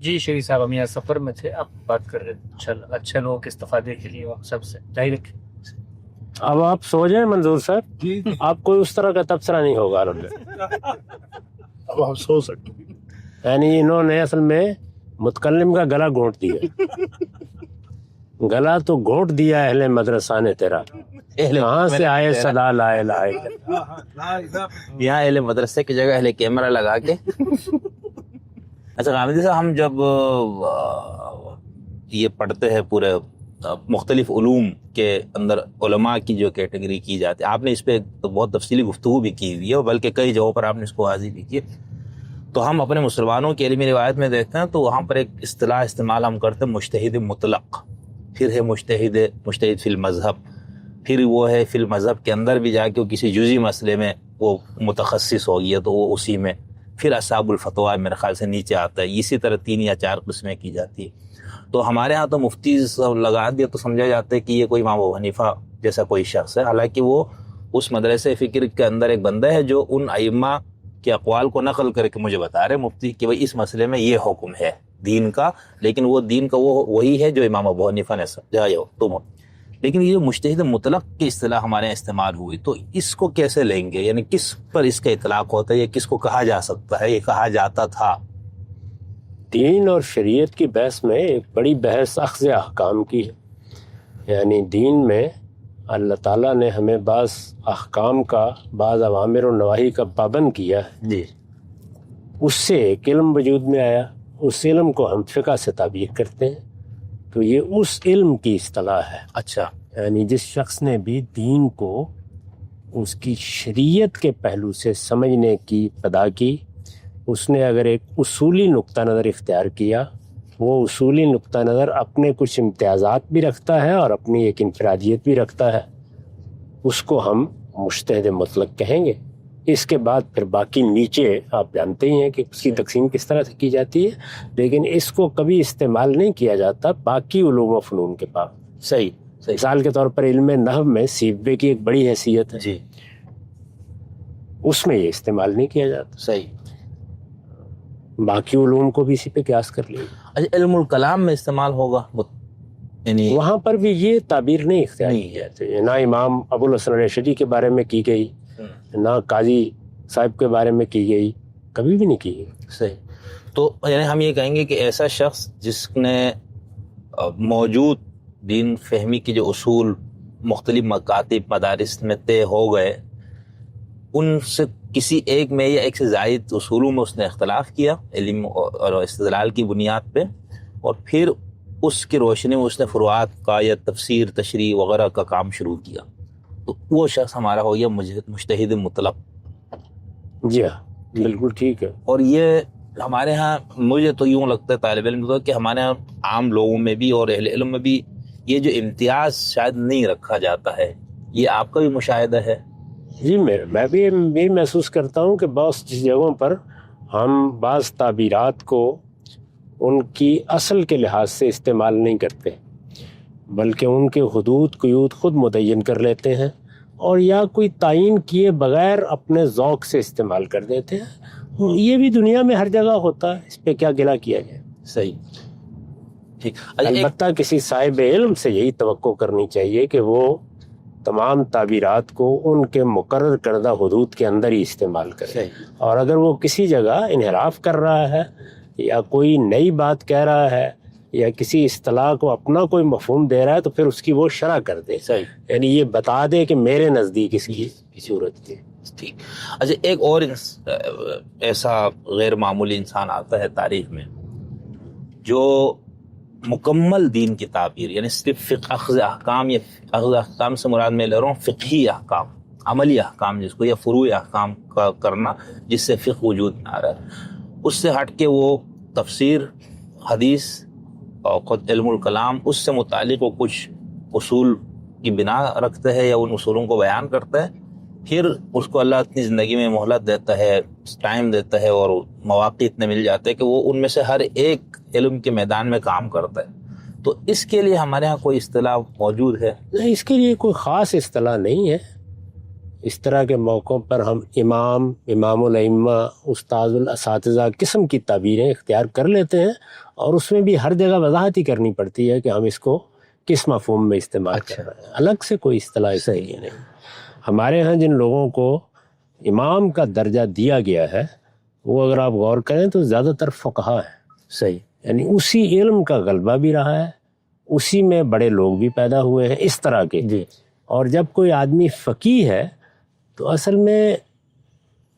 جی شریف صاحب، ہم یہاں سفر میں تھے، آپ بات کر رہے تھے اچھے لوگوں کے استفادے کے لیے سب سے جاری رکھیں۔ اب آپ سو جائیں منظور صاحب، آپ کوئی اس طرح کا تبصرہ نہیں ہوگا اب آپ سو سکتے ہیں۔ یعنی انہوں نے اصل میں متکلم کا گلا گھونٹ دیا، گلا تو گھونٹ دیا اہل مدرسہ نے تیرا، کہاں سے آئے صدا لا الہ الا اللہ۔ یہاں اہل مدرسے کی جگہ اہل کیمرہ لگا کے۔ اچھا غامدی صاحب، ہم جب یہ پڑھتے ہیں پورے مختلف علوم کے اندر علماء کی جو کیٹیگری کی جاتی ہے، آپ نے اس پہ بہت تفصیلی گفتگو بھی کی ہوئی ہے، اور بلکہ کئی جگہوں پر آپ نے اس کو واضح بھی کی، تو ہم اپنے مسلمانوں کی علمی روایت میں دیکھتے ہیں تو وہاں پر ایک اصطلاح استعمال ہم کرتے ہیں مجتہد مطلق، پھر ہے مجتہد فی المذہب، پھر وہ ہے فی المذہب کے اندر بھی جا کے وہ کسی جزئی مسئلے میں وہ متخصص ہو گیا تو وہ اسی میں، پھر اصحاب الفتویٰ میرے خیال سے نیچے آتا ہے، اسی طرح 3 یا 4 قسمیں کی جاتی ہے۔ تو ہمارے ہاں تو مفتی لگا دیا تو سمجھا جاتا ہے کہ یہ کوئی امام ابو حنیفہ جیسا کوئی شخص ہے، حالانکہ وہ اس مدرسے فکر کے اندر ایک بندہ ہے جو ان ائمہ کے اقوال کو نقل کر کے مجھے بتا رہے مفتی کہ بھئی اس مسئلے میں یہ حکم ہے دین کا، لیکن وہ دین کا وہ وہی ہے جو امام ابو حنیفہ نے سمجھایا تم۔ لیکن یہ جو مجتہد مطلق کی اصطلاح ہمارے یہاں استعمال ہوئی، تو اس کو کیسے لیں گے؟ یعنی کس پر اس کا اطلاق ہوتا ہے، یا کس کو کہا جا سکتا ہے، یہ کہا جاتا تھا؟ دین اور شریعت کی بحث میں ایک بڑی بحث اخذ احکام کی ہے، یعنی دین میں اللہ تعالیٰ نے ہمیں بعض احکام کا، بعض اوامر و نواہی کا پابند کیا ہے، جی، اس سے ایک علم وجود میں آیا، اس علم کو ہم فقہ سے تعبیر کرتے ہیں، تو یہ اس علم کی اصطلاح ہے۔ اچھا، یعنی جس شخص نے بھی دین کو اس کی شریعت کے پہلو سے سمجھنے کی پدا کی، اس نے اگر ایک اصولی نقطہ نظر اختیار کیا، وہ اصولی نقطہ نظر اپنے کچھ امتیازات بھی رکھتا ہے اور اپنی ایک انفرادیت بھی رکھتا ہے، اس کو ہم مجتہد مطلق کہیں گے۔ اس کے بعد پھر باقی نیچے آپ جانتے ہی ہیں کہ اس کی تقسیم کس طرح سے کی جاتی ہے، لیکن اس کو کبھی استعمال نہیں کیا جاتا باقی علوم و فنون کے پاس۔ صحیح۔ مثال کے طور پر علم نحو میں سیبوے کی ایک بڑی حیثیت ہے، جی، اس میں یہ استعمال نہیں کیا جاتا، صحیح۔ باقی علوم کو بھی اسی پہ قیاس کر لیا۔ اچھا، علم الکلام میں استعمال ہوگا؟ یعنی وہاں پر بھی یہ تعبیر نہیں اختیار کی جاتی، نہ امام ابو الحسن الاشعری کے بارے میں کی گئی، نہ قاضی صاحب کے بارے میں کی گئی، کبھی بھی نہیں کی گئی۔ صحیح۔ تو یعنی ہم یہ کہیں گے کہ ایسا شخص جس نے موجود دین فہمی کی جو اصول مختلف مکاتب مدارس میں طے ہو گئے، ان سے کسی ایک میں یا ایک سے زائد اصولوں میں اس نے اختلاف کیا علم اور استدلال کی بنیاد پہ، اور پھر اس کی روشنی میں اس نے فروعات کا یا تفسیر تشریح وغیرہ کا کام شروع کیا، تو وہ شخص ہمارا ہو گیا مجتہد مطلق۔ جی ہاں، بالکل ٹھیک ہے۔ اور یہ ہمارے ہاں مجھے تو یوں لگتا ہے طالب علم کو کہ ہمارے ہاں عام لوگوں میں بھی اور اہل علم میں بھی یہ جو امتیاز شاید نہیں رکھا جاتا ہے، یہ آپ کا بھی مشاہدہ ہے؟ جی میں بھی یہ محسوس کرتا ہوں کہ بعض جگہوں پر ہم بعض تعبیرات کو ان کی اصل کے لحاظ سے استعمال نہیں کرتے، بلکہ ان کے حدود قیود خود متعین کر لیتے ہیں، اور یا کوئی تعین کیے بغیر اپنے ذوق سے استعمال کر دیتے ہیں۔ یہ بھی دنیا میں ہر جگہ ہوتا ہے، اس پہ کیا گلہ کیا جائے۔ صحیح، ٹھیک۔ البتہ کسی صاحب علم سے یہی توقع کرنی چاہیے کہ وہ تمام تعبیرات کو ان کے مقرر کردہ حدود کے اندر ہی استعمال کرے، اور اگر وہ کسی جگہ انحراف کر رہا ہے یا کوئی نئی بات کہہ رہا ہے یا کسی اصطلاح کو اپنا کوئی مفہوم دے رہا ہے تو پھر اس کی وہ شرح کر دے، یعنی یہ بتا دے کہ میرے نزدیک اس کی صورت کی۔ ٹھیک۔ اچھا، ایک اور ایسا غیر معمولی انسان آتا ہے تاریخ میں جو مکمل دین کی تعبیر، یعنی صرف اخذ احکام، یا اخذ احکام سے مراد میں لے رہا ہوں فقہی احکام، عملی احکام جس کو، یا فروعی احکام کا کرنا جس سے فقہ وجود میں آ رہا ہے، اس سے ہٹ کے وہ تفسیر، حدیث اور خود علم الکلام، اس سے متعلق وہ کچھ اصول کی بنا رکھتا ہے یا ان اصولوں کو بیان کرتا ہے، پھر اس کو اللہ اتنی زندگی میں مہلت دیتا ہے، ٹائم دیتا ہے اور مواقع اتنے مل جاتے ہیں کہ وہ ان میں سے ہر ایک علم کے میدان میں کام کرتا ہے۔ تو اس کے لیے ہمارے ہاں کوئی اصطلاح موجود ہے؟ نہیں، اس کے لیے کوئی خاص اصطلاح نہیں ہے، اس طرح کے موقعوں پر ہم امام الائمہ، استاذ الاساتذہ قسم کی تعبیریں اختیار کر لیتے ہیں، اور اس میں بھی ہر جگہ وضاحت ہی کرنی پڑتی ہے کہ ہم اس کو کس مفہوم میں استعمال کر رہے ہیں، الگ سے کوئی اصطلاح اس کے لیے نہیں۔ ہمارے ہاں جن لوگوں کو امام کا درجہ دیا گیا ہے وہ اگر آپ غور کریں تو زیادہ تر فقہا ہیں، صحیح، یعنی اسی علم کا غلبہ بھی رہا ہے، اسی میں بڑے لوگ بھی پیدا ہوئے ہیں اس طرح کے۔ جی، اور جب کوئی آدمی فقیہ ہے تو اصل میں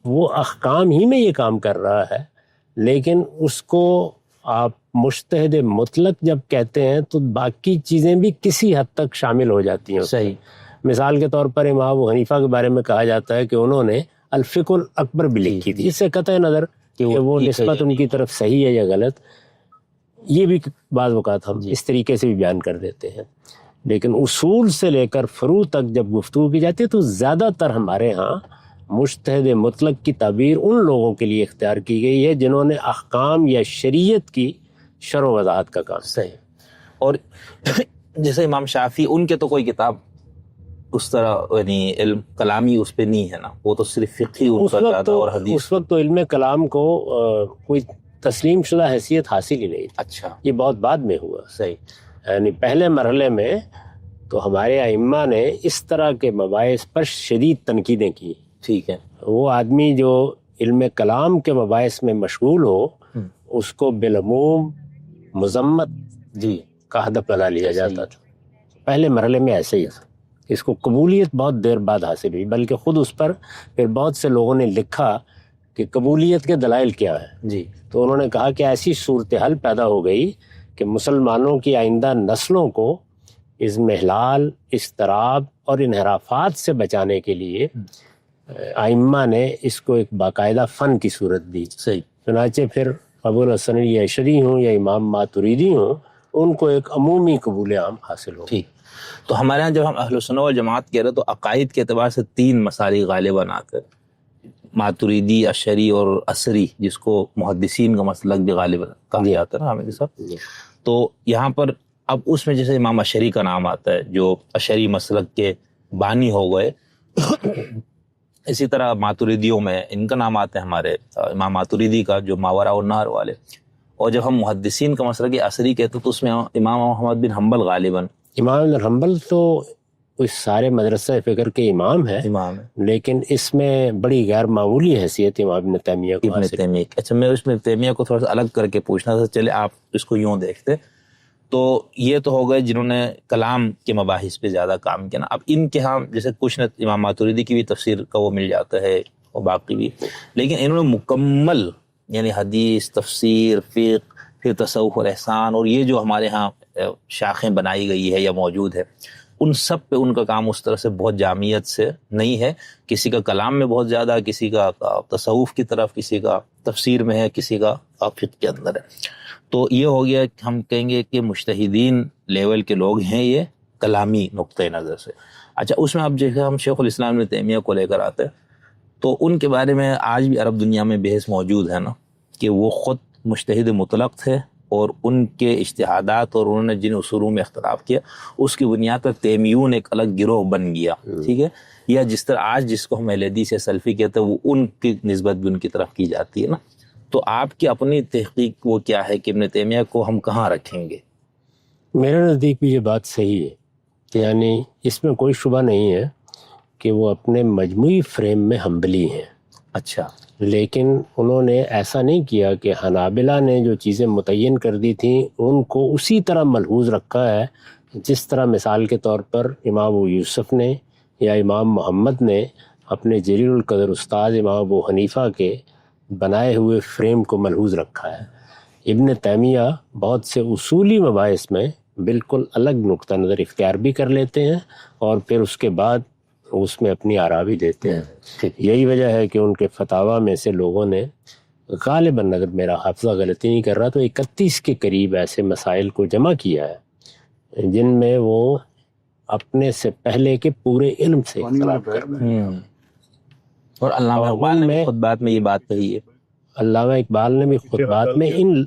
وہ احکام ہی میں یہ کام کر رہا ہے، لیکن اس کو آپ مجتہد مطلق جب کہتے ہیں تو باقی چیزیں بھی کسی حد تک شامل ہو جاتی ہیں۔ صحیح، مثال کے طور پر امام ابو حنیفہ کے بارے میں کہا جاتا ہے کہ انہوں نے الفقہ الاکبر بھی لکھی تھی، اس سے قطع نظر کہ وہ نسبت ان کی طرف صحیح ہے یا غلط، یہ بھی بعض اوقات ہم اس طریقے سے بھی بیان کر دیتے ہیں، لیکن اصول سے لے کر فروع تک جب گفتگو کی جاتی ہے تو زیادہ تر ہمارے ہاں مجتہد مطلق کی تعبیر ان لوگوں کے لیے اختیار کی گئی ہے جنہوں نے احکام یا شریعت کی شرح و وضاحت کا کام۔ صحیح۔ اور جیسے امام شافعی، ان کے تو کوئی کتاب اس طرح یعنی علم کلامی اس پہ نہیں ہے نا، وہ تو صرف فقہی ان کا زیادہ اور حدیث۔ اس وقت تو علم کلام کو کوئی تسلیم شدہ حیثیت حاصل ہی نہیں تھی، اچھا، یہ بہت بعد میں ہوا۔ صحیح، یعنی پہلے مرحلے میں تو ہمارے ائمہ نے اس طرح کے مباحث پر شدید تنقیدیں کی۔ ٹھیک ہے، وہ آدمی جو علم کلام کے مباحث میں مشغول ہو اس کو بالعموم مذمت جی، کا ہدف بنا لیا جاتا تھا، پہلے مرحلے میں ایسے ہی تھا۔ اس کو قبولیت بہت دیر بعد حاصل ہوئی، بلکہ خود اس پر پھر بہت سے لوگوں نے لکھا کہ قبولیت کے دلائل کیا ہے۔ جی، تو انہوں نے کہا کہ ایسی صورتحال پیدا ہو گئی کہ مسلمانوں کی آئندہ نسلوں کو اس محلال، اضطراب اور انحرافات سے بچانے کے لیے ائمہ نے اس کو ایک باقاعدہ فن کی صورت دی۔ صحیح، چنانچہ پھر ابو الحسن اشعری ہوں یا امام ماتریدی ہوں، ان کو ایک عمومی قبول عام حاصل ہو۔ ٹھیک۔ تو ہمارے ہاں جب ہم اہل سنت والجماعت کہہ رہے تو عقائد کے اعتبار سے 3 مسالک غالباً آتے ہیں، ماتریدی، اشعری اور اثری، جس کو محدثین کا مسلک بھی غالباً کہا جاتا ہے نا حامد صاحب۔ تو یہاں پر اب اس میں جیسے امام اشعری کا نام آتا ہے جو اشعری مسلک کے بانی ہو گئے، اسی طرح ماتریدیوں میں ان کا نام آتا ہے ہمارے امام ماتریدی کا جو ماوراء النہر والے، اور جب ہم محدثین کا مسلک اثری کہتے تو اس میں امام احمد بن حنبل غالباً۔ امام بن حنبل تو اس سارے مدرسہ فکر کے امام ہیں، لیکن اس میں بڑی غیر معمولی حیثیت امام ابن تیمیہ کو ابن تیمیہ۔ اچھا، میں اس میں تیمیہ کو تھوڑا سا الگ کر کے پوچھنا تھا، چلے آپ اس کو یوں دیکھتے تو یہ تو ہو گئے جنہوں نے کلام کے مباحث پہ زیادہ کام کیا نا۔ اب ان کے ہاں جیسے کچھ نے امام ماتریدی کی بھی تفسیر کا وہ مل جاتا ہے اور باقی بھی، لیکن انہوں نے مکمل یعنی حدیث، تفسیر، فقہ، پھر تصوف اور احسان، اور یہ جو ہمارے ہاں شاخیں بنائی گئی ہے یا موجود ہے، ان سب پہ ان کا کام اس طرح سے بہت جامعیت سے نہیں ہے۔ کسی کا کلام میں بہت زیادہ، کسی کا تصوف کی طرف، کسی کا تفسیر میں ہے، کسی کا فقہ کے اندر ہے۔ تو یہ ہو گیا کہ ہم کہیں گے کہ مجتہدین لیول کے لوگ ہیں یہ کلامی نقطۂ نظر سے۔ اچھا، اس میں اب جیسے ہم شیخ الاسلام ابن تیمیہ کو لے کر آتے ہیں تو ان کے بارے میں آج بھی عرب دنیا میں بحث موجود ہے نا کہ وہ خود مجتہد مطلق تھے، اور ان کے اجتہادات اور انہوں نے جن اصولوں میں اختلاف کیا اس کی بنیاد پر تیمیون ایک الگ گروہ بن گیا، ٹھیک ہے، یا جس طرح آج جس کو ہم اہل حدیث یا سلفی کہتے ہیں وہ ان کی نسبت بھی ان کی طرف کی جاتی ہے نا۔ تو آپ کی اپنی تحقیق وہ کیا ہے کہ ابن تیمیہ کو ہم کہاں رکھیں گے؟ میرے نزدیک بھی یہ بات صحیح ہے کہ یعنی اس میں کوئی شبہ نہیں ہے کہ وہ اپنے مجموعی فریم میں حنبلی ہیں۔ اچھا، لیکن انہوں نے ایسا نہیں کیا کہ حنابلہ نے جو چیزیں متعین کر دی تھیں ان کو اسی طرح ملحوظ رکھا ہے جس طرح مثال کے طور پر امام ابو یوسف نے یا امام محمد نے اپنے جلیل القدر استاد امام ابو حنیفہ کے بنائے ہوئے فریم کو ملحوظ رکھا ہے۔ ابن تیمیہ بہت سے اصولی مباحث میں بالکل الگ نقطہ نظر اختیار بھی کر لیتے ہیں اور پھر اس کے بعد اس میں اپنی آراء بھی دیتے ہیں۔ یہی وجہ ہے کہ ان کے فتاویٰ میں سے لوگوں نے غالباً، اگر میرا حافظہ غلطی نہیں کر رہا تو 31 کے قریب ایسے مسائل کو جمع کیا ہے جن میں وہ اپنے سے پہلے کے پورے علم سے اختلاف کر رہے ہیں۔ اور علامہ اقبال نے خطبات میں یہ بات کہی ہے، علامہ اقبال نے بھی خطبات میں ان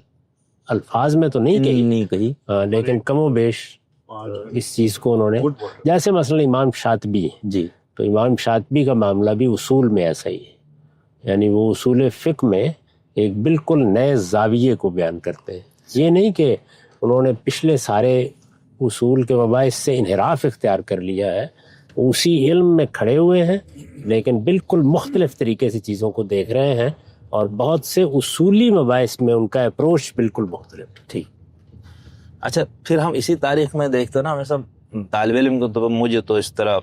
الفاظ میں تو نہیں کہی، لیکن کم و بیش اس چیز کو انہوں نے، جیسے مثلا امام شاطبی، جی، تو امام شاطبی کا معاملہ بھی اصول میں ایسا ہی ہے، یعنی وہ اصول فقہ میں ایک بالکل نئے زاویے کو بیان کرتے ہیں. یہ نہیں کہ انہوں نے پچھلے سارے اصول کے مباحث سے انحراف اختیار کر لیا ہے، اسی علم میں کھڑے ہوئے ہیں لیکن بالکل مختلف طریقے سے چیزوں کو دیکھ رہے ہیں، اور بہت سے اصولی مباحث میں ان کا اپروچ بالکل مختلف. ٹھیک. اچھا، پھر ہم اسی تاریخ میں دیکھتے ہیں نا، ہمیں سب طالب علم کو تو مجھے تو اس طرح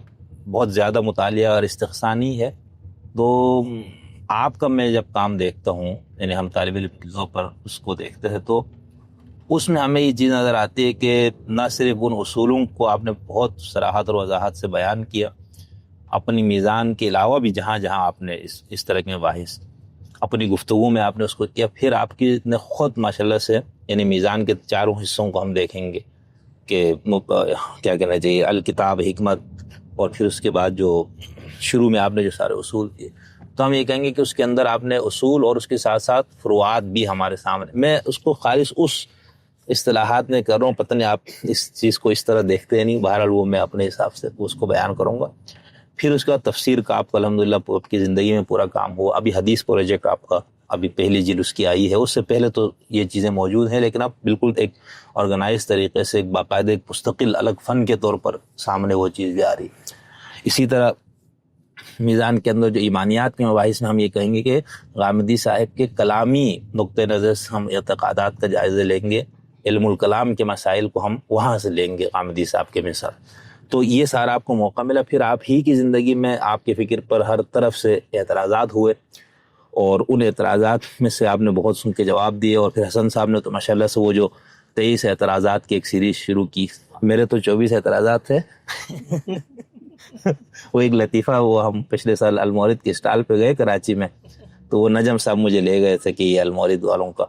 بہت زیادہ مطالعہ اور استحسانی ہے، تو آپ کا میں جب کام دیکھتا ہوں، یعنی ہم طالب علم کی ذوق پر اس کو دیکھتے ہیں، تو اس میں ہمیں یہ چیز نظر آتی ہے کہ نہ صرف ان اصولوں کو آپ نے بہت صراحت اور وضاحت سے بیان کیا، اپنی میزان کے علاوہ بھی جہاں جہاں آپ نے اس طرح کے مباحث اپنی گفتگو میں آپ نے اس کو کیا، پھر آپ کی نے خود ماشاءاللہ سے، یعنی میزان کے چاروں حصوں کو ہم دیکھیں گے کہ کیا کہنا چاہیے، الکتاب، حکمت، اور پھر اس کے بعد جو شروع میں آپ نے جو سارے اصول کیے، تو ہم یہ کہیں گے کہ اس کے اندر آپ نے اصول اور اس کے ساتھ ساتھ فروعات بھی ہمارے سامنے. میں اس کو خالص اس اصطلاحات میں کر رہا ہوں، پتہ نہیں آپ اس چیز کو اس طرح دیکھتے ہیں نہیں، بہرحال وہ میں اپنے حساب سے اس کو بیان کروں گا. پھر اس کے بعد تفسیر کا آپ کا الحمدللہ آپ کی زندگی میں پورا کام ہوا. ابھی حدیث پروجیکٹ آپ کا ابھی پہلی جلد اس کی آئی ہے، اس سے پہلے تو یہ چیزیں موجود ہیں، لیکن اب بالکل ایک آرگنائز طریقے سے ایک باقاعدہ ایک مستقل الگ فن کے طور پر سامنے وہ چیز بھی آ رہی. اسی طرح میزان کے اندر جو ایمانیات کے مباحث میں ہم یہ کہیں گے کہ غامدی صاحب کے کلامی نقطۂ نظر سے ہم اعتقادات کا جائزہ لیں گے، علم الکلام کے مسائل کو ہم وہاں سے لیں گے غامدی صاحب کے مثال. تو یہ سارا آپ کو موقع ملا. پھر آپ ہی کی زندگی میں آپ کی فکر پر ہر طرف سے اعتراضات ہوئے، اور ان اعتراضات میں سے آپ نے بہت سن کے جواب دیے، اور پھر حسن صاحب نے تو ماشاءاللہ سے وہ جو 23 اعتراضات کی ایک سیریز شروع کی. میرے تو 24 اعتراضات تھے. وہ ایک لطیفہ، وہ ہم پچھلے سال المورد کے اسٹال پہ گئے کراچی میں، تو وہ نجم صاحب مجھے لے گئے تھے کہ یہ المورد والوں کا،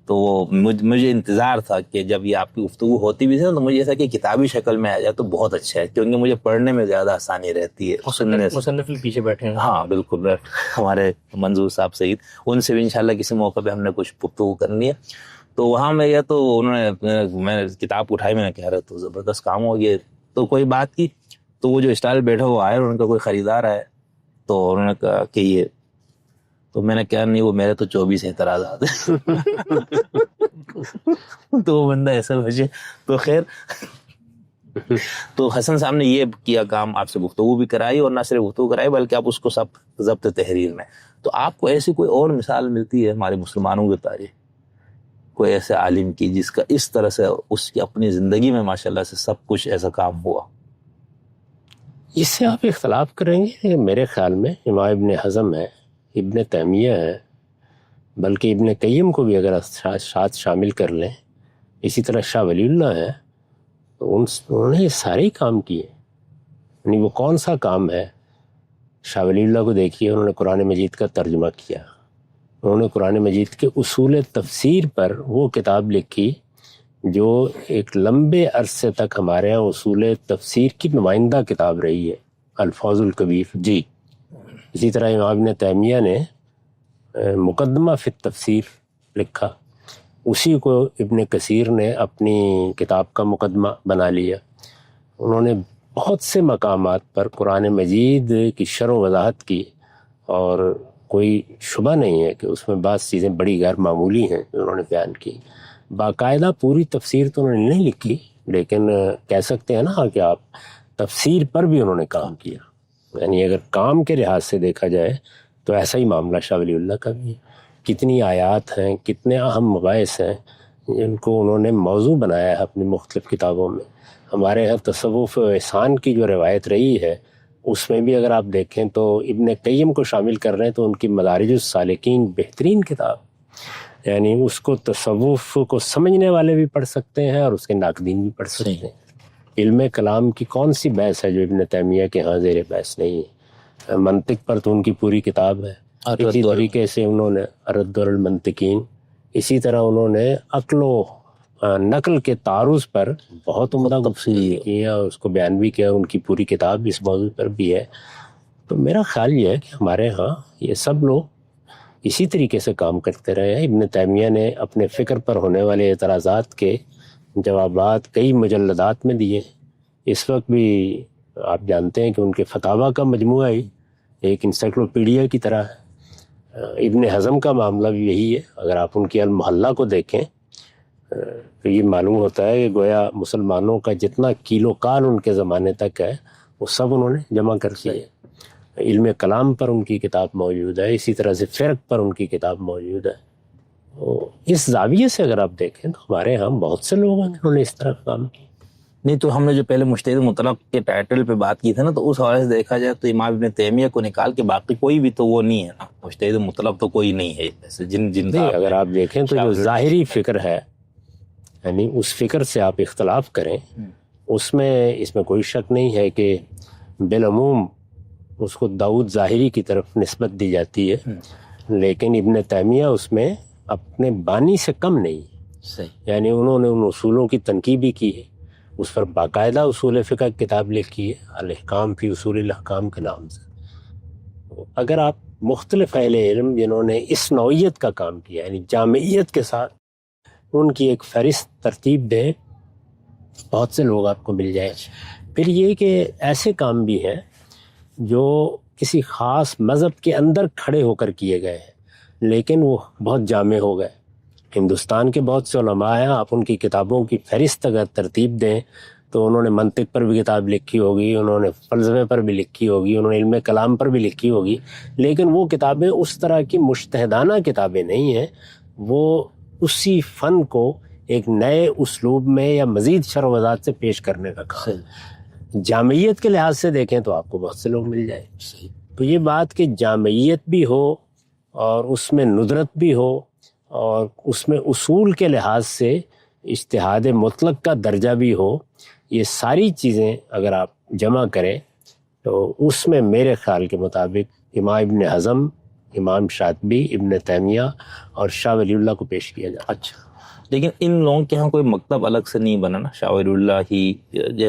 تو وہ مجھے انتظار تھا کہ جب یہ آپ کی گفتگو ہوتی بھی تھی تو مجھے ایسا کہ کتابی شکل میں آ جائے تو بہت اچھا ہے، کیونکہ مجھے پڑھنے میں زیادہ آسانی رہتی ہے سننے سے. مصنف پیچھے بیٹھے ہیں. ہاں بالکل، ہمارے منظور صاحب سعید، ان سے بھی انشاءاللہ کسی موقع پہ ہم نے کچھ گفتگو کرنی ہے. تو وہاں میں گیا تو انہوں نے، میں نے کتاب اٹھائی، میں نے کہہ رہا تو زبردست کام ہو گیا. تو کوئی بات کی، تو وہ جو اسٹال بیٹھا وہ آئے، ان کا کوئی خریدار آئے، تو انہوں نے کہا کہ یہ، تو میں نے کہا نہیں وہ میرے تو 24 اعتراضات ہیں. تو وہ بندہ ایسا بچے. تو خیر، تو حسن صاحب نے یہ کیا کام، آپ سے گفتگو بھی کرائی، اور نہ صرف گفتگو کرائی بلکہ آپ اس کو سب ضبط تحریر میں. تو آپ کو ایسی کوئی اور مثال ملتی ہے ہمارے مسلمانوں کی تاریخ، کوئی ایسے عالم کی جس کا اس طرح سے اس کی اپنی زندگی میں ماشاءاللہ سے سب کچھ ایسا کام ہوا؟ اس سے آپ اختلاف کریں گے کہ میرے خیال میں امام ابن حزم ہے، ابن تیمیہ ہے، بلکہ ابن قیم کو بھی اگر ساتھ شامل کر لیں، اسی طرح شاہ ولی اللہ ہے، تو انہوں نے یہ سارے کام کیے. یعنی وہ کون سا کام ہے؟ شاہ ولی اللہ کو دیکھیے، انہوں نے قرآن مجید کا ترجمہ کیا، انہوں نے قرآن مجید کے اصول تفسیر پر وہ کتاب لکھی جو ایک لمبے عرصے تک ہمارے یہاں اصول تفسیر کی نمائندہ کتاب رہی ہے، الفاظ الکبیر. جی. اسی طرح امام ابن تیمیہ نے مقدمہ فی التفسیر لکھا، اسی کو ابن کثیر نے اپنی کتاب کا مقدمہ بنا لیا. انہوں نے بہت سے مقامات پر قرآن مجید کی شرح و وضاحت کی، اور کوئی شبہ نہیں ہے کہ اس میں بعض چیزیں بڑی غیر معمولی ہیں جو انہوں نے بیان کی. باقاعدہ پوری تفسیر تو انہوں نے نہیں لکھی، لیکن کہہ سکتے ہیں نا کہ آپ تفسیر پر بھی انہوں نے کام کیا. یعنی اگر کام کے لحاظ سے دیکھا جائے تو ایسا ہی معاملہ شاہ ولی اللہ کا بھی ہے. کتنی آیات ہیں، کتنے اہم مباحث ہیں جن کو انہوں نے موضوع بنایا ہے اپنی مختلف کتابوں میں. ہمارے یہاں تصوف و احسان کی جو روایت رہی ہے اس میں بھی اگر آپ دیکھیں تو ابن قیم کو شامل کر رہے ہیں تو ان کی مدارج السالکین بہترین کتاب، یعنی اس کو تصوف کو سمجھنے والے بھی پڑھ سکتے ہیں اور اس کے ناقدین بھی پڑھ سکتے ہیں. علم کلام کی کون سی بحث ہے جو ابن تیمیہ کے ہاں زیر بحث نہیں ہے؟ منطق پر تو ان کی پوری کتاب ہے. اسی طریقے سے انہوں نے رد المنطقین، اسی طرح انہوں نے عقل و نقل کے تعارض پر بہت عمدہ تفصیل کیا اور اس کو بیان بھی کیا. ان کی پوری کتاب اس موضوع پر بھی ہے. تو میرا خیال یہ ہے کہ ہمارے ہاں یہ سب لوگ اسی طریقے سے کام کرتے رہے ہیں. ابن تیمیہ نے اپنے فکر پر ہونے والے اعتراضات کے جوابات کئی مجلدات میں دیے. اس وقت بھی آپ جانتے ہیں کہ ان کے فتاویٰ کا مجموعہ ہی ایک انسائکلوپیڈیا کی طرح ہے۔ ابن حزم کا معاملہ بھی یہی ہے، اگر آپ ان کی المحلہ کو دیکھیں تو یہ معلوم ہوتا ہے کہ گویا مسلمانوں کا جتنا کیلو کال ان کے زمانے تک ہے وہ سب انہوں نے جمع کر دی ہے۔ علم کلام پر ان کی کتاب موجود ہے، اسی طرح سے فرق پر ان کی کتاب موجود ہے۔ اس زاویے سے اگر آپ دیکھیں تو ہمارے ہاں بہت سے لوگ ہیں جنہوں نے اس طرح کام کیا۔ نہیں تو ہم نے جو پہلے مجتہد مطلق کے ٹائٹل پہ بات کی تھی نا، تو اس حوالے سے دیکھا جائے تو امام ابن تیمیہ کو نکال کے باقی کوئی بھی تو وہ نہیں ہے نا، مجتہد مطلق تو کوئی نہیں ہے ایسے جن نہیں، اگر آپ دیکھیں تو جو ظاہری فکر ہے، یعنی اس فکر سے آپ اختلاف کریں، اس میں کوئی شک نہیں ہے کہ بالعموم اس کو داؤد ظاہری کی طرف نسبت دی جاتی ہے، لیکن ابن تیمیہ اس میں اپنے بانی سے کم نہیں، یعنی انہوں نے ان اصولوں کی تنقید بھی کی ہے، اس پر باقاعدہ اصول فقہ کتاب لکھی ہے، الاحکام فی اصول الاحکام کے نام سے۔ اگر آپ مختلف اہل علم جنہوں نے اس نوعیت کا کام کیا، یعنی جامعیت کے ساتھ، ان کی ایک فہرست ترتیب دیں، بہت سے لوگ آپ کو مل جائیں۔ پھر یہ کہ ایسے کام بھی ہیں جو کسی خاص مذہب کے اندر کھڑے ہو کر کیے گئے ہیں، لیکن وہ بہت جامع ہو گئے۔ ہندوستان کے بہت سے علماء ہیں، آپ ان کی کتابوں کی فہرست اگر ترتیب دیں تو انہوں نے منطق پر بھی کتاب لکھی ہوگی، انہوں نے فلسفے پر بھی لکھی ہوگی، انہوں نے علم کلام پر بھی لکھی ہوگی، لیکن وہ کتابیں اس طرح کی مجتہدانہ کتابیں نہیں ہیں، وہ اسی فن کو ایک نئے اسلوب میں یا مزید شرح و وضاحت سے پیش کرنے کا کام۔ جامعیت کے لحاظ سے دیکھیں تو آپ کو بہت سے لوگ مل جائیں۔ تو یہ بات کہ جامعیت بھی ہو اور اس میں ندرت بھی ہو اور اس میں اصول کے لحاظ سے اجتہاد مطلق کا درجہ بھی ہو، یہ ساری چیزیں اگر آپ جمع کریں تو اس میں میرے خیال کے مطابق امام ابن حزم، امام شاطبی، ابن تیمیہ اور شاہ ولی اللہ کو پیش کیا جاتا۔ اچھا، لیکن ان لوگوں کے ہاں کوئی مکتب الگ سے نہیں بنا نا، شاہ ولی اللہ ہی،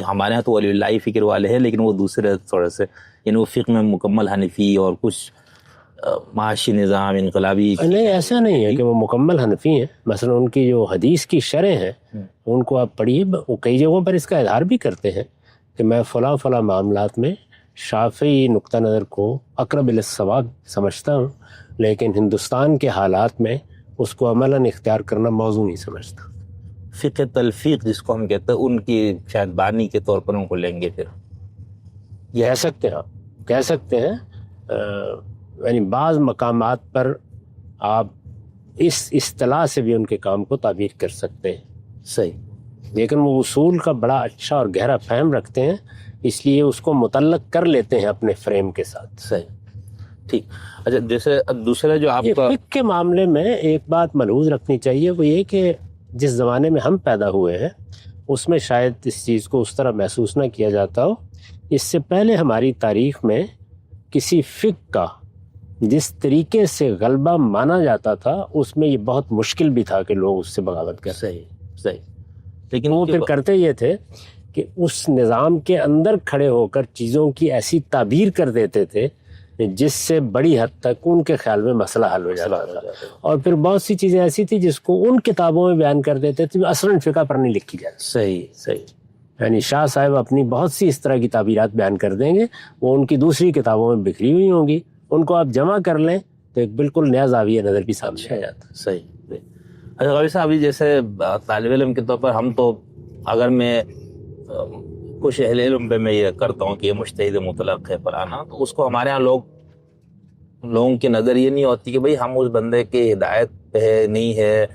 ہمارے ہاں تو ولی اللہ ہی فکر والے ہیں، لیکن وہ دوسرے تھوڑے سے، یعنی وہ فقہ میں مکمل حنفی اور کچھ معاشی نظام انقلابی۔ نہیں، ایسا نہیں ہے کہ وہ مکمل حنفی ہیں، مثلا ان کی جو حدیث کی شرح ہیں ان کو آپ پڑھیے، وہ کئی جگہوں پر اس کا اظہار بھی کرتے ہیں کہ میں فلاں فلاں معاملات میں شافعی نقطہ نظر کو اقرب الی الصواب سمجھتا ہوں، لیکن ہندوستان کے حالات میں اس کو عملاً اختیار کرنا موضوع نہیں سمجھتا۔ فقہ تلفیق جس کو ہم کہتے ہیں، ان کی شاید بانی کے طور پر ان کو لیں گے، پھر کہہ سکتے ہیں، کہہ سکتے ہیں، یعنی بعض مقامات پر آپ اس اصطلاح سے بھی ان کے کام کو تعبیر کر سکتے ہیں، صحیح، لیکن وہ اصول کا بڑا اچھا اور گہرا فہم رکھتے ہیں، اس لیے اس کو متعلق کر لیتے ہیں اپنے فریم کے ساتھ۔ صحیح، ٹھیک۔ اچھا، جیسے دوسرا جو آپ یہ کا فقہ کے معاملے میں ایک بات ملحوظ رکھنی چاہیے، وہ یہ کہ جس زمانے میں ہم پیدا ہوئے ہیں اس میں شاید اس چیز کو اس طرح محسوس نہ کیا جاتا ہو، اس سے پہلے ہماری تاریخ میں کسی فقہ کا جس طریقے سے غلبہ مانا جاتا تھا اس میں یہ بہت مشکل بھی تھا کہ لوگ اس سے بغاوت کریں۔ صحیح، لیکن وہ پھر کرتے یہ تھے کہ اس نظام کے اندر کھڑے ہو کر چیزوں کی ایسی تعبیر کر دیتے تھے جس سے بڑی حد تک ان کے خیال میں مسئلہ حل ہو جاتا تھا، اور پھر بہت سی چیزیں ایسی تھی جس کو ان کتابوں میں بیان کر دیتے تھے، اصلاً فقہ پر نہیں لکھی جاتی۔ صحیح، یعنی شاہ صاحب اپنی بہت سی اس طرح کی تعبیرات بیان کر دیں گے، وہ ان کی دوسری کتابوں میں بکھری ہوئی ہوں گی، ان کو آپ جمع کر لیں تو ایک بالکل نیا زاویہ نظر بھی سامنے آ جاتا ہے۔ صحیح۔ اچھا غازی صاحب، جیسے طالب علم کے طور پر ہم تو، اگر میں کچھ اہل علم پہ میں یہ کرتا ہوں کہ یہ مجتہد مطلق ہے فلانا، تو اس کو ہمارے ہاں لوگوں کی نظر یہ نہیں ہوتی کہ بھئی ہم اس بندے کے ہدایت پہ ہے، نہیں ہے،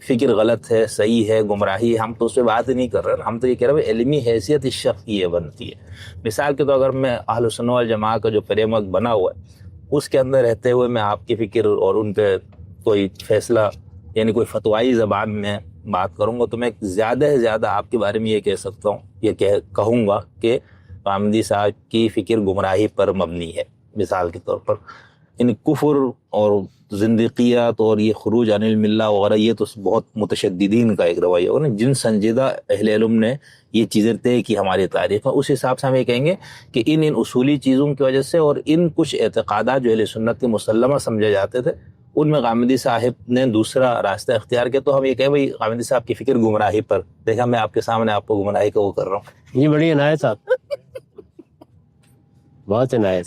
فکر غلط ہے، صحیح ہے، گمراہی ہے، ہم تو اس پہ بات ہی نہیں کر رہے، ہم تو یہ کہہ رہے ہیں علمی حیثیت اس شخص کی یہ بنتی ہے۔ مثال کے طور اگر میں اہل سنت والجماعہ کا جو فریم ورک بنا ہوا ہے اس کے اندر رہتے ہوئے میں آپ کی فکر اور ان پہ کوئی فیصلہ، یعنی کوئی فتوائی زبان میں بات کروں گا، تو میں زیادہ سے زیادہ آپ کے بارے میں یہ کہہ سکتا ہوں، یہ کہوں گا کہ غامدی صاحب کی فکر گمراہی پر مبنی ہے۔ مثال کے طور پر ان کفر اور زندقیات اور یہ خروج عن الملہ وغیرہ، یہ تو بہت متشددین کا ایک رویہ ہوگا نا، جن سنجیدہ اہل علم نے یہ چیزیں طے کی ہماری تاریخ میں، اس حساب سے ہم یہ کہیں گے کہ ان اصولی چیزوں کی وجہ سے اور ان کچھ اعتقادات جو اہل سنت کے مسلمہ سمجھے جاتے تھے ان میں غامدی صاحب نے دوسرا راستہ اختیار کیا، تو ہم یہ کہیں بھائی غامدی صاحب کی فکر گمراہی پر، دیکھا میں آپ کے سامنے آپ کو گمراہی کا وہ کر رہا ہوں۔ یہ بڑی عنایت آپ بہت عنایت.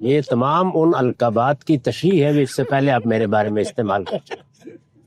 یہ تمام ان القابات کی تشریح ہے جس سے پہلے آپ میرے بارے میں استعمال کرتے ہیں.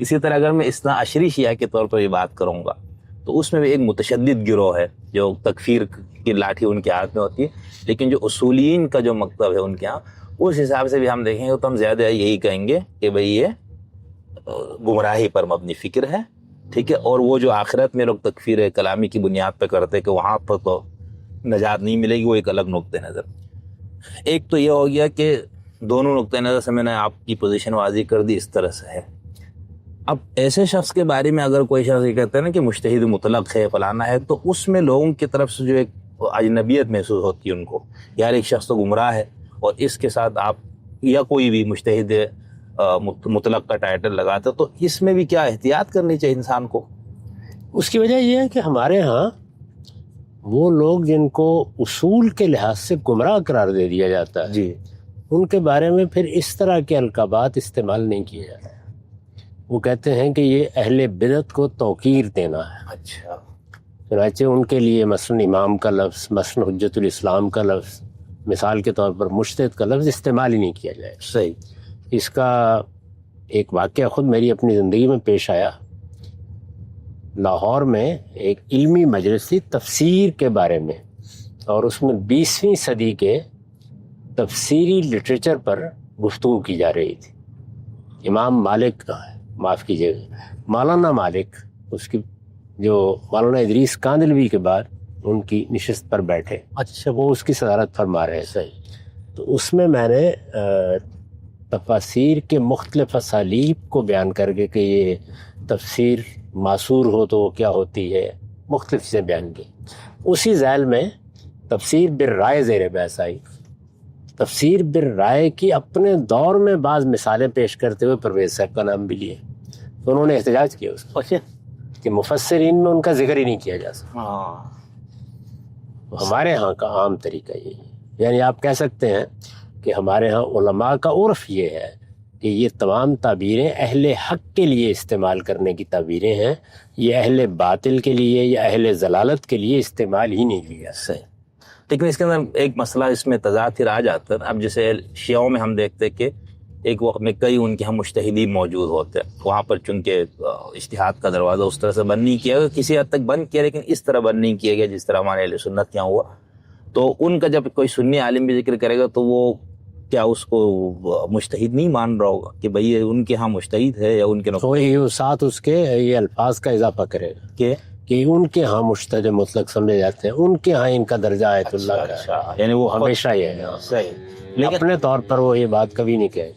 اسی طرح اگر میں اثنا عشری شیعہ کے طور پر یہ بات کروں گا تو اس میں بھی ایک متشدد گروہ ہے جو تکفیر کی لاٹھی ان کے ہاتھ میں ہوتی ہے، لیکن جو اصولین کا جو مکتب ہے ان کے ہاں، اس حساب سے بھی ہم دیکھیں گے تو ہم زیادہ یہی کہیں گے کہ بھئی یہ گمراہی پر مبنی فکر ہے، ٹھیک ہے. اور وہ جو آخرت میں لوگ تکفیر کلامی کی بنیاد پہ کرتے کہ وہاں پر تو نجات نہیں ملے گی، وہ ایک الگ نقطۂ نظر. ایک تو یہ ہو گیا کہ دونوں نقطۂ نظر سے میں نے آپ کی پوزیشن واضح کر دی، اس طرح سے ہے. اب ایسے شخص کے بارے میں اگر کوئی شخص یہ کہتا ہے نا کہ مجتہد مطلق ہے فلانا ہے، تو اس میں لوگوں کی طرف سے جو ایک اجنبیت محسوس ہوتی ہے ان کو، یار ایک شخص تو گمراہ ہے اور اس کے ساتھ آپ یا کوئی بھی مجتہد مطلق کا ٹائٹل لگاتے، تو اس میں بھی کیا احتیاط کرنی چاہیے انسان کو. اس کی وجہ یہ ہے کہ ہمارے ہاں وہ لوگ جن کو اصول کے لحاظ سے گمراہ قرار دے دیا جاتا ہے، جی ان کے بارے میں پھر اس طرح کے القابات استعمال نہیں کیے جاتے. وہ کہتے ہیں کہ یہ اہل بدعت کو توقیر دینا ہے. اچھا. چنانچہ ان کے لیے مثلا امام کا لفظ، مثلا حجت الاسلام کا لفظ، مثال کے طور پر مجتہد کا لفظ استعمال ہی نہیں کیا جائے. صحیح. اس کا ایک واقعہ خود میری اپنی زندگی میں پیش آیا. لاہور میں ایک علمی مجلس تھی تفسیر کے بارے میں، اور اس میں 20ویں صدی کے تفسیری لٹریچر پر گفتگو کی جا رہی تھی. امام مالک کا ہے، معاف کیجیے گا، مولانا مالک، اس کی جو مولانا ادریس کاندلوی کے بعد ان کی نشست پر بیٹھے. اچھا. وہ اس کی صدارت فرما رہے تھے. تو اس میں نے تفاسیر کے مختلف اسالیب کو بیان کر کے کہ یہ تفسیر معصور ہو تو وہ کیا ہوتی ہے، مختلف چیزیں بیان کی. اسی ذیل میں تفسیر بالرائے زیر بحث آئی. تفسیر بالرائے کی اپنے دور میں بعض مثالیں پیش کرتے ہوئے پرویز صاحب کا نام بھی لیے. تو انہوں نے احتجاج کیا اس پر کہ مفسرین میں ان کا ذکر ہی نہیں کیا جا سکتا. ہمارے ہاں کا عام طریقہ یہی ہے، یعنی آپ کہہ سکتے ہیں کہ ہمارے ہاں علماء کا عرف یہ ہے کہ یہ تمام تعبیریں اہل حق کے لیے استعمال کرنے کی تعبیریں ہیں، یہ اہل باطل کے لیے یا اہل ضلالت کے لیے استعمال ہی نہیں کیا. صحیح. لیکن اس کے اندر ایک مسئلہ اس میں تضاد پھر آ جاتا ہے. اب جیسے شیعوں میں ہم دیکھتے ہیں کہ ایک وقت میں کئی ان کے ہم مجتہدین موجود ہوتے ہیں، وہاں پر چونکہ اجتہاد کا دروازہ اس طرح سے بند نہیں کیا گیا، کسی حد تک بند کیا لیکن اس طرح بند نہیں کیا گیا جس طرح ہمارے اہل سنت کیا ہوا. تو ان کا جب کوئی سنی عالم بھی ذکر کرے گا تو وہ کیا اس کو مجتہد نہیں مان رہا ہوگا کہ بھئی ان کے ہاں مجتہد ہے یا ان کے تو یہ ساتھ اس کے یہ الفاظ کا اضافہ کرے گا کہ ان کے ہاں مجتہد مطلق سمجھے جاتے ہیں، ان کے ہاں ان کا درجہ آیت اللہ کا ہے. یعنی وہ ہمیشہ یہ ہے. صحیح. لیکن اپنے طور پر وہ یہ بات کبھی نہیں کہے.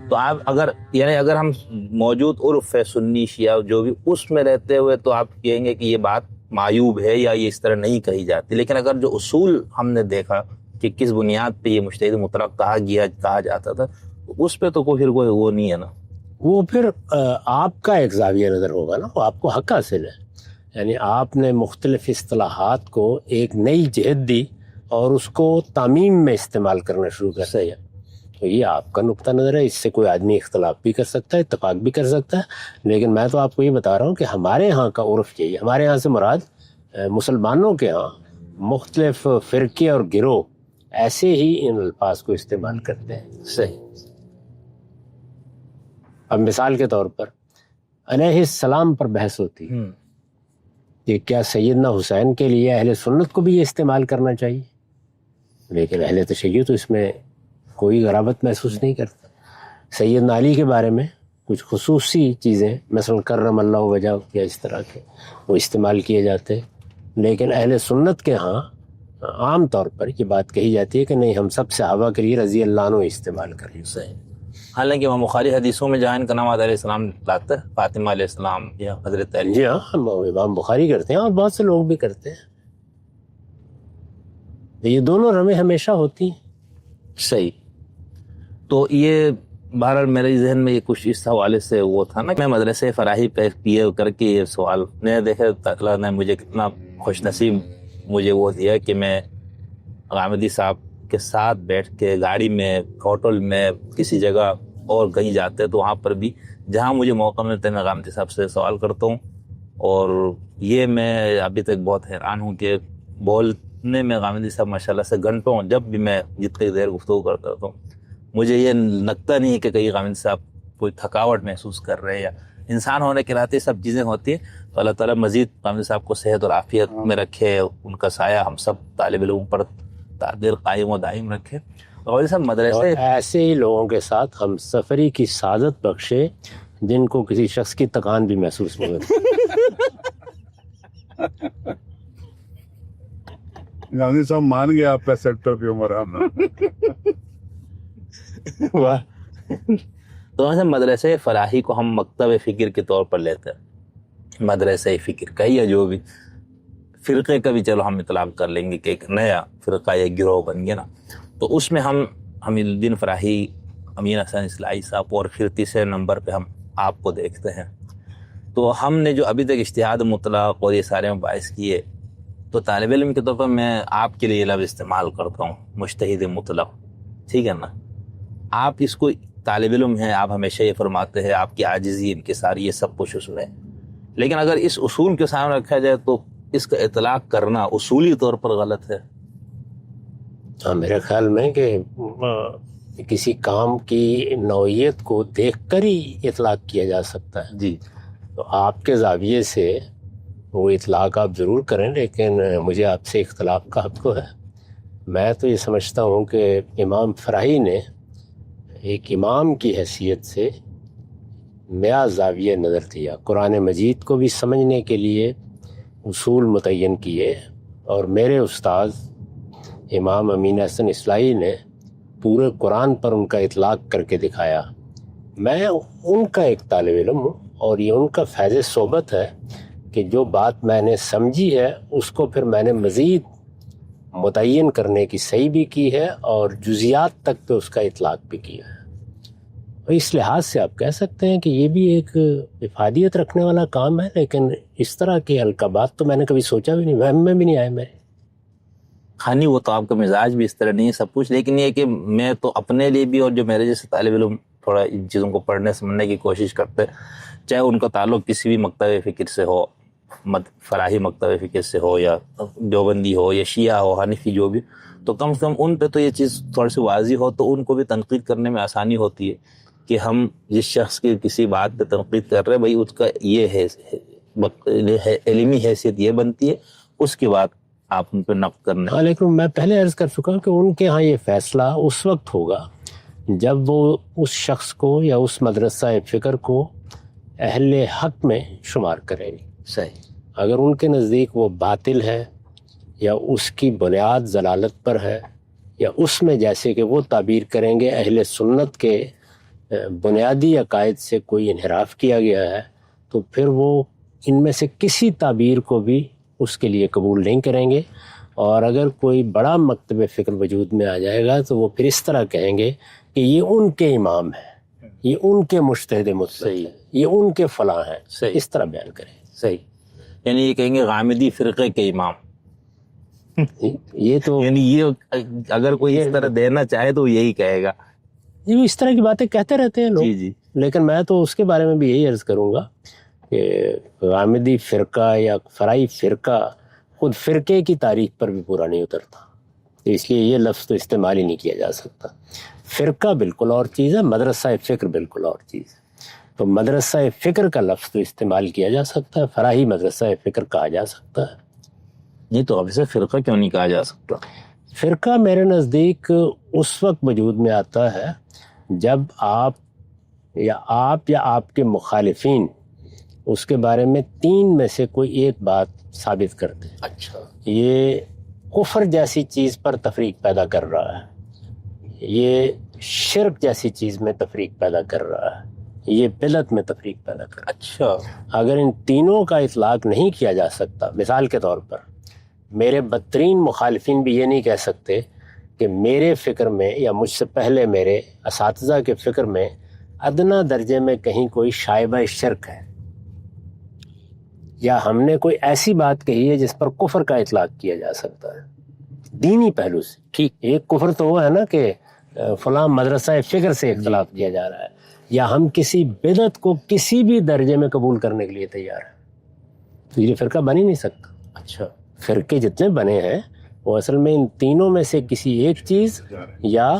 تو آپ اگر ہم موجود عرف ہے سنی شیعہ جو بھی اس میں رہتے ہوئے تو آپ کہیں گے کہ یہ بات معیوب ہے یا یہ اس طرح نہیں کہی جاتی. لیکن اگر جو اصول ہم نے دیکھا کہ کس بنیاد پہ یہ مجتہد مطلق کہا جاتا تھا، اس پہ تو کوئی وہ نہیں ہے نا. وہ پھر آپ کا ایک زاویہ نظر ہوگا نا، وہ آپ کو حق حاصل ہے. یعنی آپ نے مختلف اصطلاحات کو ایک نئی جہت دی اور اس کو تعمیم میں استعمال کرنا شروع کر دیا. تو یہ آپ کا نقطہ نظر ہے، اس سے کوئی آدمی اختلاف بھی کر سکتا ہے، اتفاق بھی کر سکتا ہے. لیکن میں تو آپ کو یہ بتا رہا ہوں کہ ہمارے ہاں کا عرف یہی ہے. ہمارے ہاں سے مراد مسلمانوں کے ہاں مختلف فرقے اور گروہ ایسے ہی ان الفاظ کو استعمال کرتے ہیں. صحیح. اب مثال کے طور پر علیہ السلام پر بحث ہوتی ہے کہ کیا سیدنا حسین کے لیے اہل سنت کو بھی یہ استعمال کرنا چاہیے، لیکن اہل تشیع تو اس میں کوئی غرابت محسوس نہیں کرتا. سیدنا علی کے بارے میں کچھ خصوصی چیزیں مثلا کرم اللہ وجہ یا اس طرح کے وہ استعمال کیے جاتے ہیں، لیکن اہل سنت کے ہاں عام طور پر یہ بات کہی جاتی ہے کہ نہیں، ہم سب صحابہ کے لیے رضی اللہ عنہ استعمال کریں. صحیح. حالانکہ امام بخاری حدیثوں میں جہاں ان کا نام علیہ السلام لاتا ہے، فاطمہ علیہ السلام یا حضرت علی. جی ہاں، امام بخاری کرتے ہیں اور بہت سے لوگ بھی کرتے ہیں. یہ دونوں رمیں ہمیشہ ہوتی ہیں. صحیح. تو یہ بہرحال میرے ذہن میں یہ کچھ اس حوالے سے وہ تھا نا، میں مدرسے فراہی پہ کیے کر کے یہ سوال نے دیکھا، اللہ نے مجھے کتنا خوش نصیب مجھے وہ دیا کہ میں غامدی صاحب کے ساتھ بیٹھ کے گاڑی میں، ہوٹل میں، کسی جگہ اور کہیں جاتے تو وہاں پر بھی جہاں مجھے موقع ملتا ہے میں غامدی صاحب سے سوال کرتا ہوں اور یہ میں ابھی تک بہت حیران ہوں کہ بولنے میں غامدی صاحب ماشاءاللہ سے گھنٹوں، جب بھی میں جتنی دیر گفتگو کرتا ہوں مجھے یہ لگتا نہیں ہے کہ کہیں غامدی صاحب کوئی تھکاوٹ محسوس کر رہے ہیں، یا انسان ہونے کے ناطے سب چیزیں ہوتی ہیں. تو اللہ تعالیٰ مزید غامدی صاحب کو صحت اور عافیت میں رکھے، ان کا سایہ ہم سب طالب علموں پر دیر قائم و دائم رکھے. غامدی صاحب اور مدرسے ایسے ہی لوگوں کے ساتھ ہم سفری کی سعادت بخشے جن کو کسی شخص کی تکان بھی محسوس نہیں ہوتی. غامدی صاحب مان گیا آپ کا سیکٹر کی عمر آنا. تو ایسے مدرسے فلاحی کو ہم مکتب فکر کے طور پر لیتے ہیں. مدرسہ فکر کا یا جو بھی فرقے کا بھی چلو ہم اطلاق کر لیں گے کہ ایک نیا فرقہ یا گروہ بن گیا نا. تو اس میں ہم حمید الدین فراہی، امین حسن اصلاحی صاحب، اور پھر تیسرے نمبر پہ ہم آپ کو دیکھتے ہیں. تو ہم نے جو ابھی تک اجتہاد مطلق اور یہ سارے مباحث کیے، تو طالب علم کے طور پر میں آپ کے لیے لفظ استعمال کرتا ہوں مجتہد مطلق، ٹھیک ہے نا. آپ اس کو طالب علم ہیں، آپ ہمیشہ یہ فرماتے ہیں آپ کی عاجزی، انکسار، یہ سب کچھ اصول ہے. لیکن اگر اس اصول کے سامنے رکھا جائے تو اس کا اطلاق کرنا اصولی طور پر غلط ہے. میرے خیال میں کہ کسی کام کی نوعیت کو دیکھ کر ہی اطلاق کیا جا سکتا ہے. جی، تو آپ کے زاویے سے وہ اطلاق آپ ضرور کریں، لیکن مجھے آپ سے اختلاف کا حق تو ہے. میں تو یہ سمجھتا ہوں کہ امام فراہی نے ایک امام کی حیثیت سے نیا زاویہ نظر دیا، قرآن مجید کو بھی سمجھنے کے لیے اصول متعین کیے، اور میرے استاد امام امین حسن اصلاحی نے پورے قرآن پر ان کا اطلاق کر کے دکھایا. میں ان کا ایک طالب علم ہوں، اور یہ ان کا فیض صحبت ہے کہ جو بات میں نے سمجھی ہے اس کو پھر میں نے مزید متعین کرنے کی صحیح بھی کی ہے، اور جزیات تک پہ اس کا اطلاق بھی کیا ہے. اور اس لحاظ سے آپ کہہ سکتے ہیں کہ یہ بھی ایک افادیت رکھنے والا کام ہے، لیکن اس طرح کے القابات تو میں نے کبھی سوچا بھی نہیں، وہم میں بھی نہیں آئے میرے. ہاں نہیں، وہ تو آپ کا مزاج بھی اس طرح نہیں ہے سب کچھ، لیکن یہ کہ میں تو اپنے لیے بھی اور جو میرے جیسے طالب علم تھوڑا ان چیزوں کو پڑھنے سمجھنے کی کوشش کرتے، چاہے ان کا تعلق کسی بھی مکتب فکر سے ہو، فلاحی مکتب فکر سے ہو، یا دیوبندی ہو، یا شیعہ ہو، حنفی، جو بھی، تو کم سے کم ان پہ تو یہ چیز تھوڑی سی واضح ہو تو ان کو بھی تنقید کرنے میں آسانی ہوتی ہے کہ ہم جس شخص کی کسی بات پہ تنقید کر رہے ہیں بھائی اس کا یہ ہے علمی حیثیت یہ بنتی ہے، اس کے بعد آپ ان پہ نقد کرنے. ہاں، لیکن میں پہلے عرض کر چکا ہوں کہ ان کے ہاں یہ فیصلہ اس وقت ہوگا جب وہ اس شخص کو یا اس مدرسہ فکر کو اہل حق میں شمار کریں گے. صحیح. اگر ان کے نزدیک وہ باطل ہے، یا اس کی بنیاد ضلالت پر ہے، یا اس میں جیسے کہ وہ تعبیر کریں گے اہل سنت کے بنیادی عقائد سے کوئی انحراف کیا گیا ہے، تو پھر وہ ان میں سے کسی تعبیر کو بھی اس کے لیے قبول نہیں کریں گے. اور اگر کوئی بڑا مکتب فکر وجود میں آ جائے گا تو وہ پھر اس طرح کہیں گے کہ یہ ان کے امام ہیں، یہ ان کے مجتہد مطلق ہیں، یہ ان کے فلاں ہیں. صحیح. اس طرح بیان کریں. صحیح، یعنی یہ کہیں گے غامدی فرقے کے امام. یہ تو یعنی یہ اگر کوئی اس طرح دینا چاہے تو یہی کہے گا. یہ اس طرح کی باتیں کہتے رہتے ہیں لوگ. جی جی. لیکن میں تو اس کے بارے میں بھی یہی عرض کروں گا کہ غامدی فرقہ یا فرائی فرقہ خود فرقے کی تعریف پر بھی پورا نہیں اترتا، اس لیے یہ لفظ تو استعمال ہی نہیں کیا جا سکتا. فرقہ بالکل اور چیز ہے، مدرسہ فکر بالکل اور چیز ہے. تو مدرسہ فکر کا لفظ تو استعمال کیا جا سکتا ہے، فراہی مدرسہ فکر کہا جا سکتا ہے. نہیں تو اب اسے فرقہ کیوں نہیں کہا جا سکتا؟ فرقہ میرے نزدیک اس وقت وجود میں آتا ہے جب آپ یا آپ کے مخالفین اس کے بارے میں 3 میں سے کوئی ایک بات ثابت کرتے ہیں. اچھا. یہ کفر جیسی چیز پر تفریق پیدا کر رہا ہے، یہ شرک جیسی چیز میں تفریق پیدا کر رہا ہے، یہ بدعت میں تفریق پیدا کر رہا ہے. اچھا. اگر ان تینوں کا اطلاق نہیں کیا جا سکتا، مثال کے طور پر میرے بدترین مخالفین بھی یہ نہیں کہہ سکتے کہ میرے فکر میں یا مجھ سے پہلے میرے اساتذہ کے فکر میں ادنا درجے میں کہیں کوئی شائبہ شرک ہے، یا ہم نے کوئی ایسی بات کہی ہے جس پر کفر کا اطلاق کیا جا سکتا ہے دینی پہلو سے. ٹھیک، ایک کفر تو وہ ہے نا کہ فلاں مدرسہ فکر سے اختلاف کیا جا رہا ہے، یا ہم کسی بدعت کو کسی بھی درجے میں قبول کرنے کے لیے تیار ہیں. تو یہ فرقہ بن ہی نہیں سکتا. اچھا. فرقے جتنے بنے ہیں وہ اصل میں ان تینوں میں سے کسی ایک چیز یا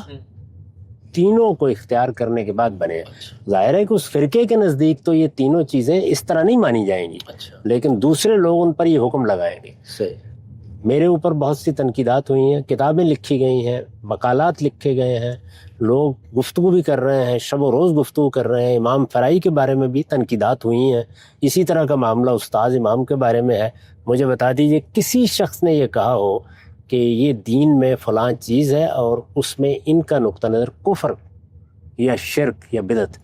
تینوں کو اختیار کرنے کے بعد بنے. ظاہر ہے کہ اس فرقے کے نزدیک تو یہ تینوں چیزیں اس طرح نہیں مانی جائیں گی, اچھا. لیکن دوسرے لوگ ان پر یہ حکم لگائیں گے. صحیح. میرے اوپر بہت سی تنقیدات ہوئی ہیں, کتابیں لکھی گئی ہیں, مقالات لکھے گئے ہیں, لوگ گفتگو بھی کر رہے ہیں, شب و روز گفتگو کر رہے ہیں. امام فرائی کے بارے میں بھی تنقیدات ہوئی ہیں. اسی طرح کا معاملہ استاذ امام کے بارے میں ہے. مجھے بتا دیجئے کسی شخص نے یہ کہا ہو کہ یہ دین میں فلاں چیز ہے اور اس میں ان کا نقطہ نظر کفر یا شرک یا بدعت.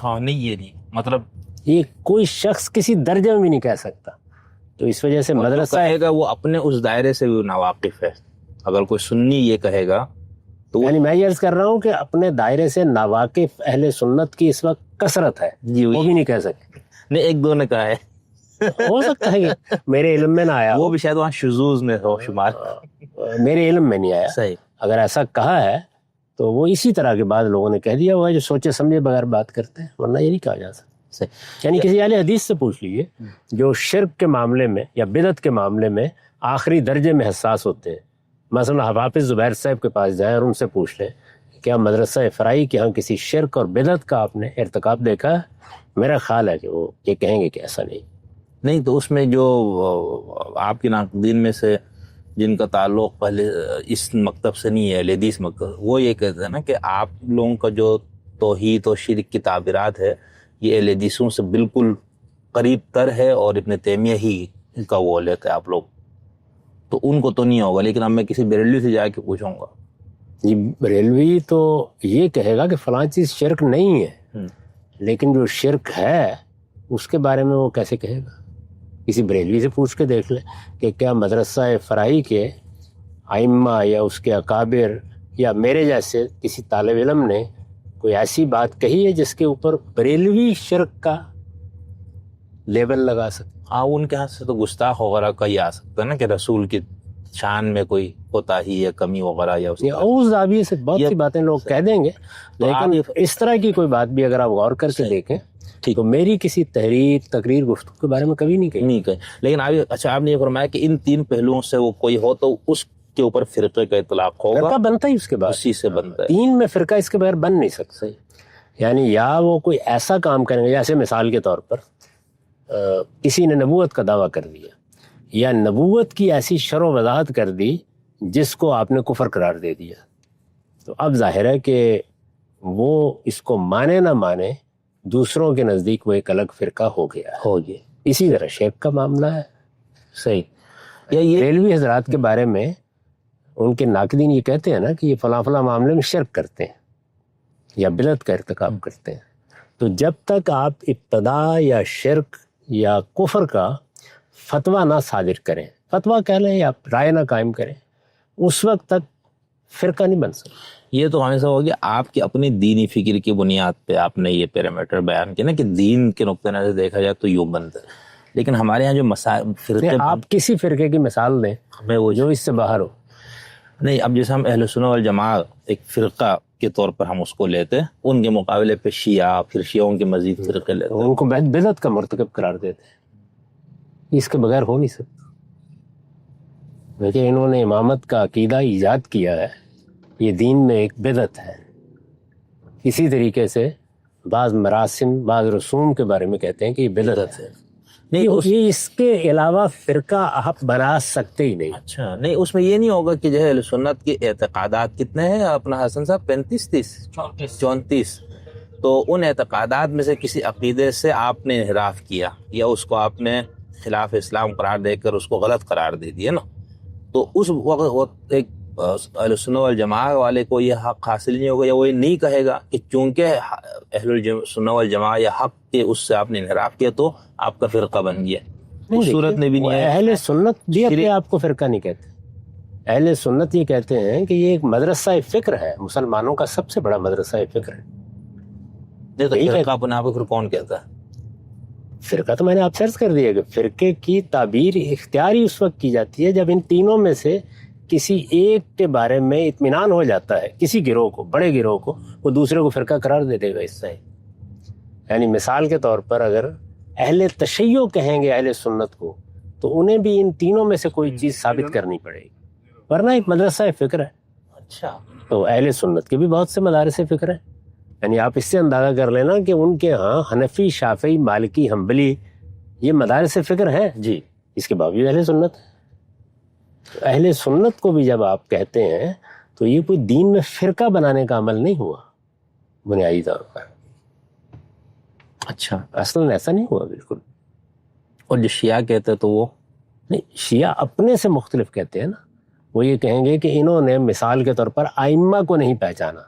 ہاں نہیں, یہ نہیں مطلب یہ کوئی شخص کسی درجے میں بھی نہیں کہہ سکتا. تو اس وجہ سے مدرسہ کہے گا وہ اپنے اس دائرے سے بھی ناواقف ہے. اگر کوئی سنی یہ کہے گا تو یعنی میں یہ عرض کر رہا ہوں کہ اپنے دائرے سے ناواقف اہل سنت کی اس وقت کثرت ہے, جی وہ بھی نہیں کہہ سکتے. نہیں, ایک دو نے کہا ہے, ہو سکتا ہے کہ میرے علم میں نہ آیا, وہ بھی شاید وہاں شذوذ میں ہو شمار. میرے علم میں نہیں آیا. صحیح. اگر ایسا کہا ہے تو وہ اسی طرح کے بعد لوگوں نے کہہ دیا ہوا ہے جو سوچے سمجھے بغیر بات کرتے ہیں, ورنہ یہ نہیں کہا جا سکتا. یعنی کسی اہل حدیث سے پوچھ لیجیے جو شرک کے معاملے میں یا بدعت کے معاملے میں آخری درجے میں حساس ہوتے ہیں. مثلا حافظ زبیر صاحب کے پاس جائیں اور ان سے پوچھ لیں کیا مدرسہ فرائی کے ہاں کسی شرک اور بدعت کا آپ نے ارتکاب دیکھا ہے؟ میرا خیال ہے کہ وہ یہ کہیں گے کہ ایسا نہیں. تو اس میں جو آپ کے ناقدین میں سے جن کا تعلق پہلے اس مکتب سے نہیں ہے, اہل حدیث مکتب, وہ یہ کہتے ہیں نا کہ آپ لوگوں کا جو توحید و شرک کی تعبیرات ہے یہ اہل حدیثوں سے بالکل قریب تر ہے اور ابن تیمیہ ہی کا وہ لیتے ہیں آپ لوگ. تو ان کو تو نہیں ہوگا, لیکن اب میں کسی بریلوی سے جا کے پوچھوں گا. جی, بریلوی تو یہ کہے گا کہ فلاں چیز شرک نہیں ہے, لیکن جو شرک ہے اس کے بارے میں وہ کیسے کہے گا؟ کسی بریلوی سے پوچھ کے دیکھ لیں کہ کیا مدرسہ فرائی کے ائمہ یا اس کے اکابر یا میرے جیسے کسی طالب علم نے کوئی ایسی بات کہی ہے جس کے اوپر بریلوی شرک کا لیبل لگا سکے. ہاں, ان کے ہاتھ سے تو گستاخ وغیرہ کا ہی آ سکتا ہے نا کہ رسول کی شان میں کوئی کوتاہی یا کمی وغیرہ یا اس زاویے سے بہت سی باتیں لوگ کہہ دیں گے, لیکن اس طرح کی کوئی بات بھی اگر آپ غور کر کے دیکھیں تو میری کسی تقریر گفتگو کے بارے میں کبھی نہیں کہی. لیکن آپ نے یہ فرمایا کہ ان تین پہلوؤں سے وہ کوئی ہو تو اس کے اوپر فرقے کا اطلاق ہوگا. فرقہ بنتا ہی اس کے بعد, اسی سے بنتا ہے. تین میں فرقہ اس کے بغیر بن نہیں سکتا. یعنی یا وہ کوئی ایسا کام کریں گے, جیسے مثال کے طور پر کسی نے نبوت کا دعویٰ کر دیا یا نبوت کی ایسی شرح و وضاحت کر دی جس کو آپ نے کفر قرار دے دیا, تو اب ظاہر ہے کہ وہ اس کو مانے نہ مانے دوسروں کے نزدیک وہ ایک الگ فرقہ ہو گیا. اسی طرح شرک کا معاملہ ہے. صحیح. یا یہ ریلوی حضرات کے بارے میں ان کے ناقدین یہ کہتے ہیں نا کہ یہ فلاں فلاں معاملے میں شرک کرتے ہیں یا بدعت کا ارتکاب کرتے ہیں. تو جب تک آپ ابتدا یا شرک یا کفر کا فتویٰ نہ صادر کریں, فتویٰ کہہ لیں یا رائے نہ قائم کریں, اس وقت تک فرقہ نہیں بن سکتا. یہ تو ہمیشہ ہو گیا آپ کی اپنی دینی فکر کی بنیاد پہ آپ نے یہ پیرامیٹر بیان کیا نا کہ دین کے نقطہ نظر سے دیکھا جائے تو یوں بنتا ہے. لیکن ہمارے یہاں جو فرقے, آپ کسی فرقے کی مثال دیں ہمیں وہ جو اس سے باہر ہو. نہیں, اب جیسے ہم اہل سنت والجماعہ ایک فرقہ کے طور پر ہم اس کو لیتے, ان کے مقابلے پہ شیعہ, پھر شیعوں کے مزید فرقے لیتے, ان کو بدعت کا مرتکب قرار دیتے ہیں. اس کے بغیر ہو نہیں سکتا. دیکھیں انہوں نے امامت کا عقیدہ ایجاد کیا ہے, یہ دین میں ایک بدعت ہے. اسی طریقے سے بعض مراسم, بعض رسوم کے بارے میں کہتے ہیں کہ یہ بدعت ہے. نہیں, یہ اس کے علاوہ فرقہ آپ بنا سکتے ہی نہیں. اچھا نہیں, اس میں یہ نہیں ہوگا کہ جو ہے اہل سنت کے اعتقادات کتنے ہیں اپنا حسن صاحب 34 تو ان اعتقادات میں سے کسی عقیدے سے آپ نے انحراف کیا یا اس کو آپ نے خلاف اسلام قرار دے کر اس کو غلط قرار دے دیا نا, تو اس وقت ایک اہل سنت والجماعہ والے کو یہ حق حاصل نہیں ہوگا, یا وہ یہ نہیں کہے گا کہ چونکہ اہل سنت والجماعہ یا حق کے اس سے آپ نے انحراف کیا تو آپ کا فرقہ بن گیا. اس صورت میں بھی نہیں ہے. اہل سنت بھی اپنے آپ کو فرقہ نہیں کہتے. اہل سنت یہ کہتے ہیں کہ یہ ایک مدرسہ فکر ہے, مسلمانوں کا سب سے بڑا مدرسہ فکر ہے. نہیں تو فرقہ اپنے آپ کو پھر کون کہتا ہے؟ فرقہ تو میں نے آپ سرچ کر دیا کہ فرقے کی تعبیر اختیاری اس وقت کی جاتی ہے جب ان تینوں میں سے کسی ایک کے بارے میں اطمینان ہو جاتا ہے, کسی گروہ کو, بڑے گروہ کو, وہ دوسرے کو فرقہ قرار دے دے گا. اس سے یعنی مثال کے طور پر اگر اہل تشیع کہیں گے اہل سنت کو تو انہیں بھی ان تینوں میں سے کوئی چیز ثابت کرنی پڑے گی، ورنہ ایک مدرسہ فکر ہے. اچھا. تو اہل سنت کے بھی بہت سے مدارس فکر ہیں. یعنی آپ اس سے اندازہ کر لینا کہ ان کے ہاں حنفی، شافعی، مالکی، حنبلی یہ مدارس فکر ہیں جی. اس کے باوجود اہل سنت. اہل سنت کو بھی جب آپ کہتے ہیں تو یہ کوئی دین میں فرقہ بنانے کا عمل نہیں ہوا بنیادی طور پر. اچھا. اصلاً ایسا نہیں ہوا بالکل. اور جو شیعہ کہتے ہیں تو وہ نہیں، شیعہ اپنے سے مختلف کہتے ہیں نا. وہ یہ کہیں گے کہ انہوں نے مثال کے طور پر ائمہ کو نہیں پہچانا،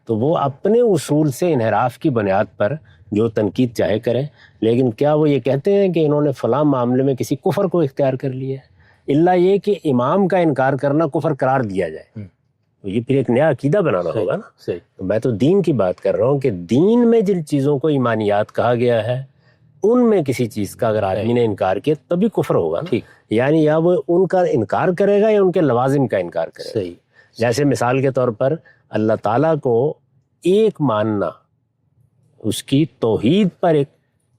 تو وہ اپنے اصول سے انحراف کی بنیاد پر جو تنقید چاہے کریں، لیکن کیا وہ یہ کہتے ہیں کہ انہوں نے فلاں معاملے میں کسی کفر کو اختیار کر لیا ہے؟ الا یہ کہ امام کا انکار کرنا کفر قرار دیا جائے، تو یہ پھر ایک نیا عقیدہ بنانا ہوگا نا. صحیح. تو میں تو دین کی بات کر رہا ہوں کہ دین میں جن چیزوں کو ایمانیات کہا گیا ہے ان میں کسی چیز کا اگر آدمی نے انکار کیا تبھی کفر ہوگا نا. ٹھیک. یعنی یا وہ ان کا انکار کرے گا یا ان کے لوازم کا انکار کرے گا. صحیح. جیسے مثال کے طور پر اللہ تعالیٰ کو ایک ماننا، اس کی توحید پر ایک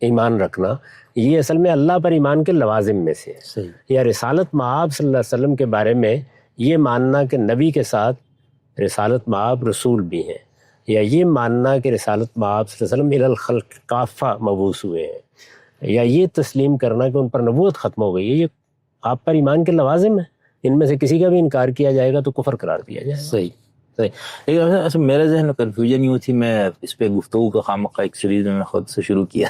ایمان رکھنا، یہ اصل میں اللہ پر ایمان کے لوازم میں سے ہے. صحیح. یا رسالت مآب صلی اللہ علیہ وسلم کے بارے میں یہ ماننا کہ نبی کے ساتھ رسالت مآب رسول بھی ہیں، یا یہ ماننا کہ رسالت مآب صلی اللہ علیہ وسلم الی الخلق کافہ مبعوث ہوئے ہیں، یا یہ تسلیم کرنا کہ ان پر نبوت ختم ہو گئی ہے، یہ آپ پر ایمان کے لوازم ہیں. ان میں سے کسی کا بھی انکار کیا جائے گا تو کفر قرار دیا جائے گا. صحیح. صحیح. لیکن اصل میرے ذہن میں کنفیوژن یوں تھی، میں اس پہ گفتگو کا خامخواہ ایک سیریز میں خود سے شروع کیا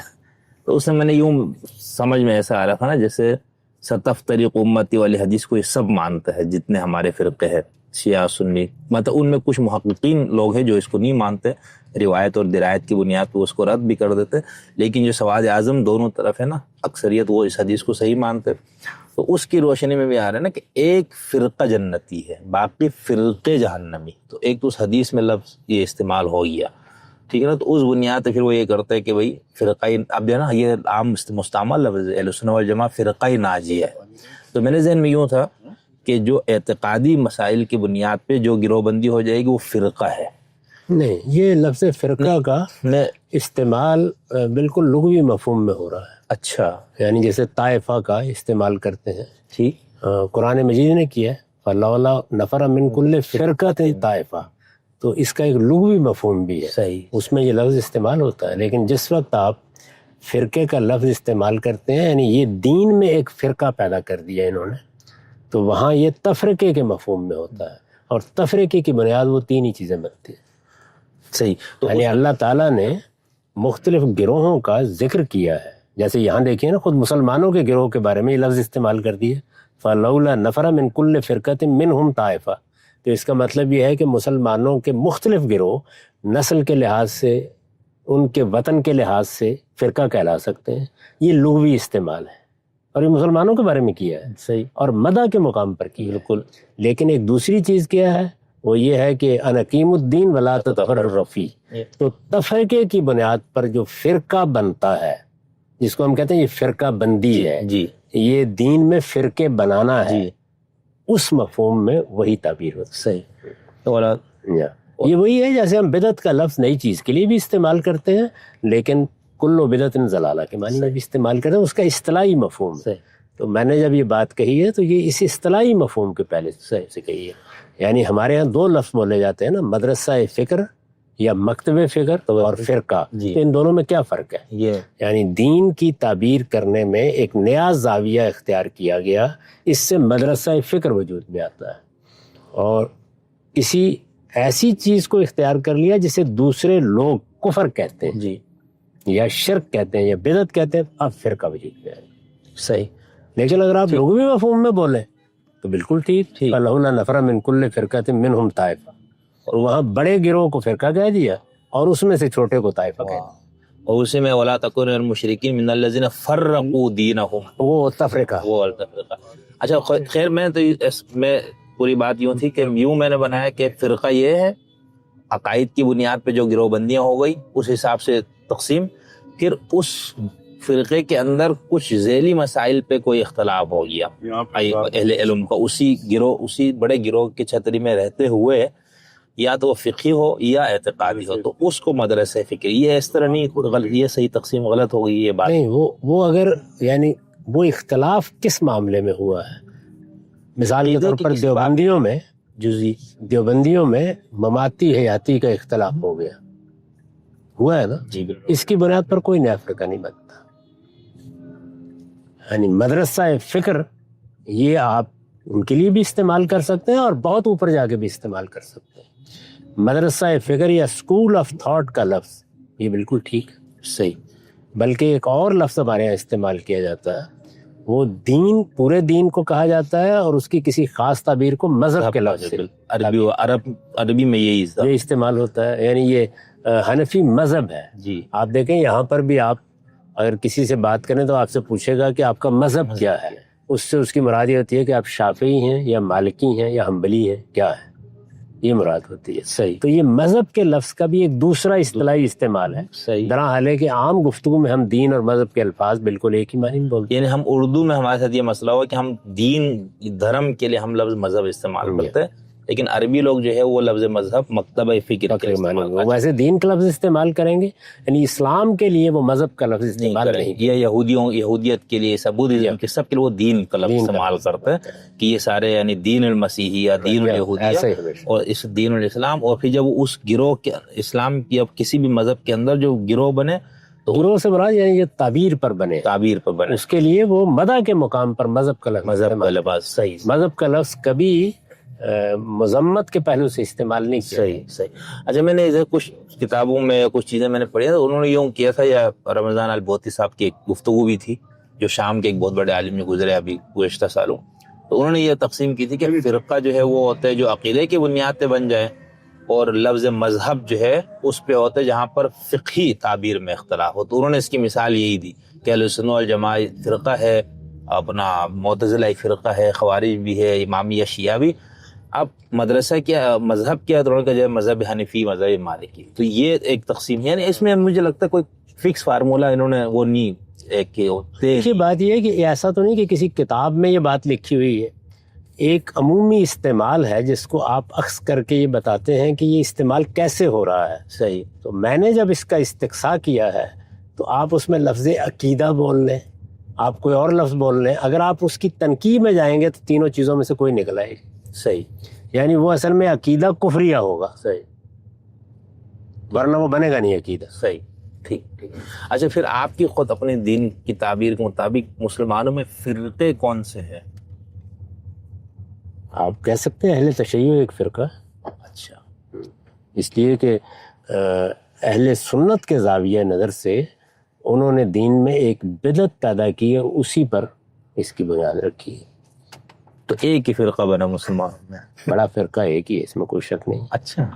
تو اس میں نے یوں سمجھ میں ایسا آ رہا تھا نا جیسے ستفترق امتی والی حدیث کو یہ سب مانتا ہے جتنے ہمارے فرقے ہیں شیعہ سنی، مطلب ان میں کچھ محققین لوگ ہیں جو اس کو نہیں مانتے، روایت اور درایت کی بنیاد پہ اس کو رد بھی کر دیتے، لیکن جو سواد اعظم دونوں طرف ہے نا اکثریت وہ اس حدیث کو صحیح مانتے. تو اس کی روشنی میں بھی آ رہا ہے نا کہ ایک فرقہ جنتی ہے باقی فرقے جہنمی. تو ایک تو اس حدیث میں لفظ یہ استعمال ہو گیا، ٹھیک ہے نا. تو اس بنیاد پہ پھر وہ یہ کرتے ہیں کہ بھائی فرقہ، اب جو ہے نا یہ عام مستعمل لفظ ہے اہل سنت والجماعہ فرقہ ناجیہ ہے. تو میرے ذہن میں یوں تھا کہ جو اعتقادی مسائل کی بنیاد پہ جو گروہ بندی ہو جائے گی وہ فرقہ ہے. نہیں، یہ لفظ فرقہ کا استعمال بالکل لغوی مفہوم میں ہو رہا ہے. اچھا. یعنی جیسے طائفہ کا استعمال کرتے ہیں، ٹھیک. قرآن مجید نے کیا ہے فَلَوْلَا نَفَرَ مِنْ كُلِّ فِرْقَةٍ طائفہ، تو اس کا ایک لغوی مفہوم بھی ہے. صحیح. اس میں یہ لفظ استعمال ہوتا ہے. لیکن جس وقت آپ فرقے کا لفظ استعمال کرتے ہیں، یعنی یہ دین میں ایک فرقہ پیدا کر دیا انہوں نے، تو وہاں یہ تفرقے کے مفہوم میں ہوتا ہے، اور تفرقے کی بنیاد وہ تین ہی چیزیں بنتی ہیں. صحیح. تو یعنی اللہ تعالیٰ نے مختلف گروہوں کا ذکر کیا ہے. جیسے یہاں دیکھیں نا، خود مسلمانوں کے گروہ کے بارے میں یہ لفظ استعمال کر دیے فَلَوْلَا نَفَرَ مِنْ كُلِّ فِرْقَةٍ مِّنْهُمْ طَائِفَةٌ. تو اس کا مطلب یہ ہے کہ مسلمانوں کے مختلف گروہ نسل کے لحاظ سے، ان کے وطن کے لحاظ سے فرقہ کہلا سکتے ہیں. یہ لغوی استعمال ہے اور یہ مسلمانوں کے بارے میں کیا ہے. صحیح. اور مدح کے مقام پر کیا. بالکل. لیکن ایک دوسری چیز کیا ہے، وہ یہ ہے کہ ان اقیم الدین ولا تتفرقوا فیہ. تو تفرقے کی بنیاد پر جو فرقہ بنتا ہے، جس کو ہم کہتے ہیں یہ فرقہ بندی ہے، جی. یہ دین میں فرقے بنانا ہے، جی. اس مفہوم میں وہی تعبیر ہوتی صحیح. تو ہے. یہ وہی ہے جیسے ہم بدعت کا لفظ نئی چیز کے لیے بھی استعمال کرتے ہیں، لیکن کل بدعت ضلالہ کے معنی میں بھی استعمال کرتے ہیں، اس کا اصطلاحی مفہوم. تو میں نے جب یہ بات کہی ہے تو یہ اس اصطلاحی مفہوم کے پہلے سے کہی ہے. یعنی ہمارے ہاں دو لفظ بولے جاتے ہیں نا، مدرسہ فکر یا مکتب فکر اور فرقہ. جی. تو ان دونوں میں کیا فرق ہے؟ یہ یعنی دین کی تعبیر کرنے میں ایک نیا زاویہ اختیار کیا گیا، اس سے مدرسہ فکر وجود میں آتا ہے، اور کسی ایسی چیز کو اختیار کر لیا جسے دوسرے لوگ کفر کہتے ہیں، جی یا شرک کہتے ہیں، یا بدعت کہتے ہیں، اب فرقہ وجود میں آئے. صحیح. لیکن اگر آپ لغوی مفہوم میں بولیں تو بالکل ٹھیک. فَلَوْلَا نَفَرَ مِنْ كُلِّ فِرْقَةٍ مِّنْهُمْ طَائِفَةٌ، اور وہاں بڑے گروہ کو فرقہ کہہ دیا اور اس میں سے چھوٹے کو طائفہ کہہ دیا. اور اسی میں وَلَا تَكُونُوا مِنَ الْمُشْرِكِينَ مِنَ الَّذِينَ فَرَّقُوا دِينَهُمْ، وہ تفرقہ. وہ التفرقہ. اچھا خیر، میں پوری بات یوں تھی کہ یوں میں نے بنایا کہ فرقہ یہ ہے عقائد کی بنیاد پہ جو گروہ بندیاں ہو گئی اس حساب سے تقسیم، پھر اس فرقے کے اندر کچھ ذیلی مسائل پہ کوئی اختلاف ہو گیا اہل علم کا، اسی بڑے گروہ کی چھتری میں رہتے ہوئے یا تو وہ فقہی ہو یا اعتقادی ہو، تو اس کو مدرسہ فکر، یہ اس طرح نہیں غلط، یہ صحیح تقسیم غلط ہو گئی یہ بات. نہیں، وہ اگر یعنی وہ اختلاف کس معاملے میں ہوا ہے؟ مثال کے طور پر دیوبندیوں میں جزئی دیوبندیوں میں مماتی حیاتی کا اختلاف ہو گیا، ہوا ہے نا. جی بالکل. اس کی بنیاد پر کوئی نیا فرقہ نہیں بنتا. یعنی مدرسہ فکر یہ آپ ان کے لیے بھی استعمال کر سکتے ہیں اور بہت اوپر جا کے بھی استعمال کر سکتے ہیں. مدرسہ فکر یا اسکول آف تھاٹ کا لفظ یہ بالکل ٹھیک صحیح، بلکہ ایک اور لفظ ہمارے یہاں استعمال کیا جاتا ہے، وہ دین، پورے دین کو کہا جاتا ہے، اور اس کی کسی خاص تعبیر کو مذہب کے لفظ سے عربی میں یہی یہ استعمال ہوتا ہے. یعنی یہ حنفی مذہب ہے. جی آپ دیکھیں یہاں پر بھی آپ اگر کسی سے بات کریں تو آپ سے پوچھے گا کہ آپ کا مذہب کیا ہے، اس سے اس کی مراد یہ ہوتی ہے کہ آپ شافعی ہیں یا مالکی ہیں یا حنبلی ہیں، کیا ہے یہ مراد ہوتی ہے. صحیح تو یہ مذہب کے لفظ کا بھی ایک دوسرا اصطلاحی استعمال ہے. صحیح. درحال ہے کہ عام گفتگو میں ہم دین اور مذہب کے الفاظ بالکل ایک ہی معنی میں بولتے ہیں. یعنی ہم اردو میں ہمارے ساتھ یہ مسئلہ ہوا کہ ہم دین دھرم کے لیے ہم لفظ مذہب استعمال کرتے ہیں، لیکن عربی لوگ جو ہے وہ لفظ مذہب مکتبہ فکر کے استعمال کرتے ہیں. ویسے دین کا لفظ استعمال کریں گے، یعنی اسلام کے لیے وہ مذہب کا لفظ استعمال نہیں. یہ یہودیت کے لیے، بدھزم کے سب کے لیے وہ دین کا لفظ استعمال کرتے ہیں کہ یہ سارے یعنی دین المسیحی یا دین الیہودیہ اور اس دین الاسلام. اور پھر جب اس گروہ کے اسلام کی اب کسی بھی مذہب کے اندر جو گروہ بنے تو گروہ سے مراد یعنی یہ تعبیر پر بنے، تعبیر پر بنے، اس کے لیے وہ مدح کے مقام پر مذہب کا لفظ مذہب کا لفظ. صحیح. مذہب کا لفظ کبھی مذمت کے پہلو سے استعمال نہیں کیا. صحیح. اچھا، میں نے کچھ کتابوں میں کچھ چیزیں میں نے پڑھی ہیں، انہوں نے یوں کیا تھا، یا رمضان البوتی صاحب کی ایک گفتگو بھی تھی جو شام کے ایک بہت بڑے عالم جو گزرے ابھی گزشتہ سالوں، تو انہوں نے یہ تقسیم کی تھی کہ فرقہ جو ہے وہ ہوتا ہے جو عقیدے کی بنیاد پہ بن جائے، اور لفظ مذہب جو ہے اس پہ ہوتا ہے جہاں پر فقہی تعبیر میں اختلاف ہو. تو انہوں نے اس کی مثال یہی دی کہ اہل سنت والجماعہ فرقہ ہے، اپنا معتزلہ ایک فرقہ ہے، خوارج بھی ہے، امامیہ شیعہ بھی. اب مدرسہ کیا، مذہب کیا، تو جو ہے مذہب حنفی، مذہب مالکی. تو یہ ایک تقسیم ہے. یعنی اس میں مجھے لگتا ہے کوئی فکس فارمولا انہوں نے وہ نہیں ایک کی بات یہ ہے کہ ایسا تو نہیں کہ کسی کتاب میں یہ بات لکھی ہوئی ہے، ایک عمومی استعمال ہے جس کو آپ اخذ کر کے یہ بتاتے ہیں کہ یہ استعمال کیسے ہو رہا ہے. صحیح. تو میں نے جب اس کا استقصاء کیا ہے تو آپ اس میں لفظ عقیدہ بول لیں، آپ کوئی اور لفظ بول لیں، اگر آپ اس کی تنقید میں جائیں گے تو تینوں چیزوں میں سے کوئی نکل آئے گی. صحیح. یعنی وہ اصل میں عقیدہ کفریہ ہوگا. صحیح. ورنہ وہ بنے گا نہیں عقیدہ. صحیح. ٹھیک. اچھا، پھر آپ کی خود اپنے دین کی تعبیر کے مطابق مسلمانوں میں فرقے کون سے ہیں؟ آپ کہہ سکتے ہیں اہل تشیع ایک فرقہ. اچھا. اس لیے کہ اہل سنت کے زاویہ نظر سے انہوں نے دین میں ایک بدعت پیدا کی اور اسی پر اس کی بنیاد رکھی. تو ایک ہی فرقہ بنا مسلمانوں میں، بڑا فرقہ ایک ہی ہے، اس میں کوئی شک نہیں. اچھا.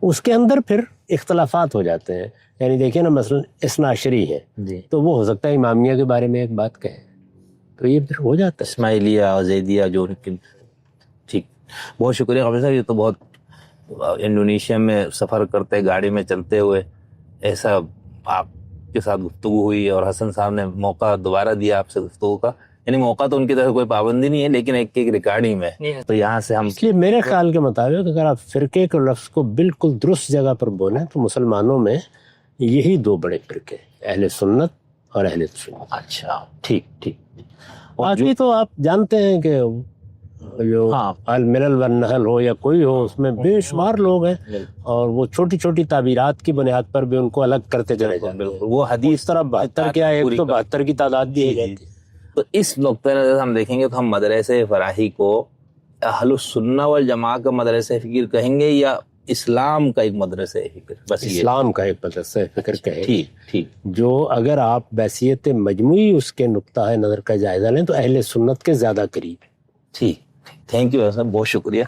اس کے اندر پھر اختلافات ہو جاتے ہیں. یعنی دیکھیں نا، مثلا اثنا عشری ہے جی، تو وہ ہو سکتا ہے امامیہ کے بارے میں ایک بات کہے، تو یہ پھر ہو جاتا ہے. اسماعیلیہ اور زیدیہ جو. ٹھیک. بہت شکریہ قمر صاحب. یہ تو بہت انڈونیشیا میں سفر کرتے گاڑی میں چلتے ہوئے ایسا آپ کے ساتھ گفتگو ہوئی، اور حسن صاحب نے موقع دوبارہ دیا آپ سے گفتگو کا. یعنی موقع تو ان کی طرف کوئی پابندی نہیں ہے، لیکن ایک ریکارڈنگ میں تو یہاں سے ہم، اس لیے میرے خیال کے مطابق اگر آپ فرقے کے لفظ کو بالکل درست جگہ پر بولیں تو مسلمانوں میں یہی دو بڑے فرقے، اہل سنت اور اہل تشیع. اچھا. ٹھیک. ٹھیک. باقی تو آپ جانتے ہیں کہ جو الملل والنحل ہو یا کوئی ہو، اس میں بے شمار لوگ ہیں، اور وہ چھوٹی چھوٹی تعبیرات کی بنیاد پر بھی ان کو الگ کرتے چلے جاتے ہیں. وہ حدیث طرح 72 کیا ہے، ایک تو 72 کی تعداد دی جاتی ہے. تو اس نقطۂ نظر ہم دیکھیں گے تو ہم مدرسہ فراہی کو اہل السنہ والجماعہ کا مدرسہ فکر کہیں گے یا اسلام کا ایک مدرسہ فکر؟ بس اسلام کا ایک مدرسہ فکر کہیں. ٹھیک. جو اگر آپ بحثیت مجموعی اس کے نقطہ نظر کا جائزہ لیں تو اہل سنت کے زیادہ قریب. ٹھیک. تھینک یو، بہت شکریہ.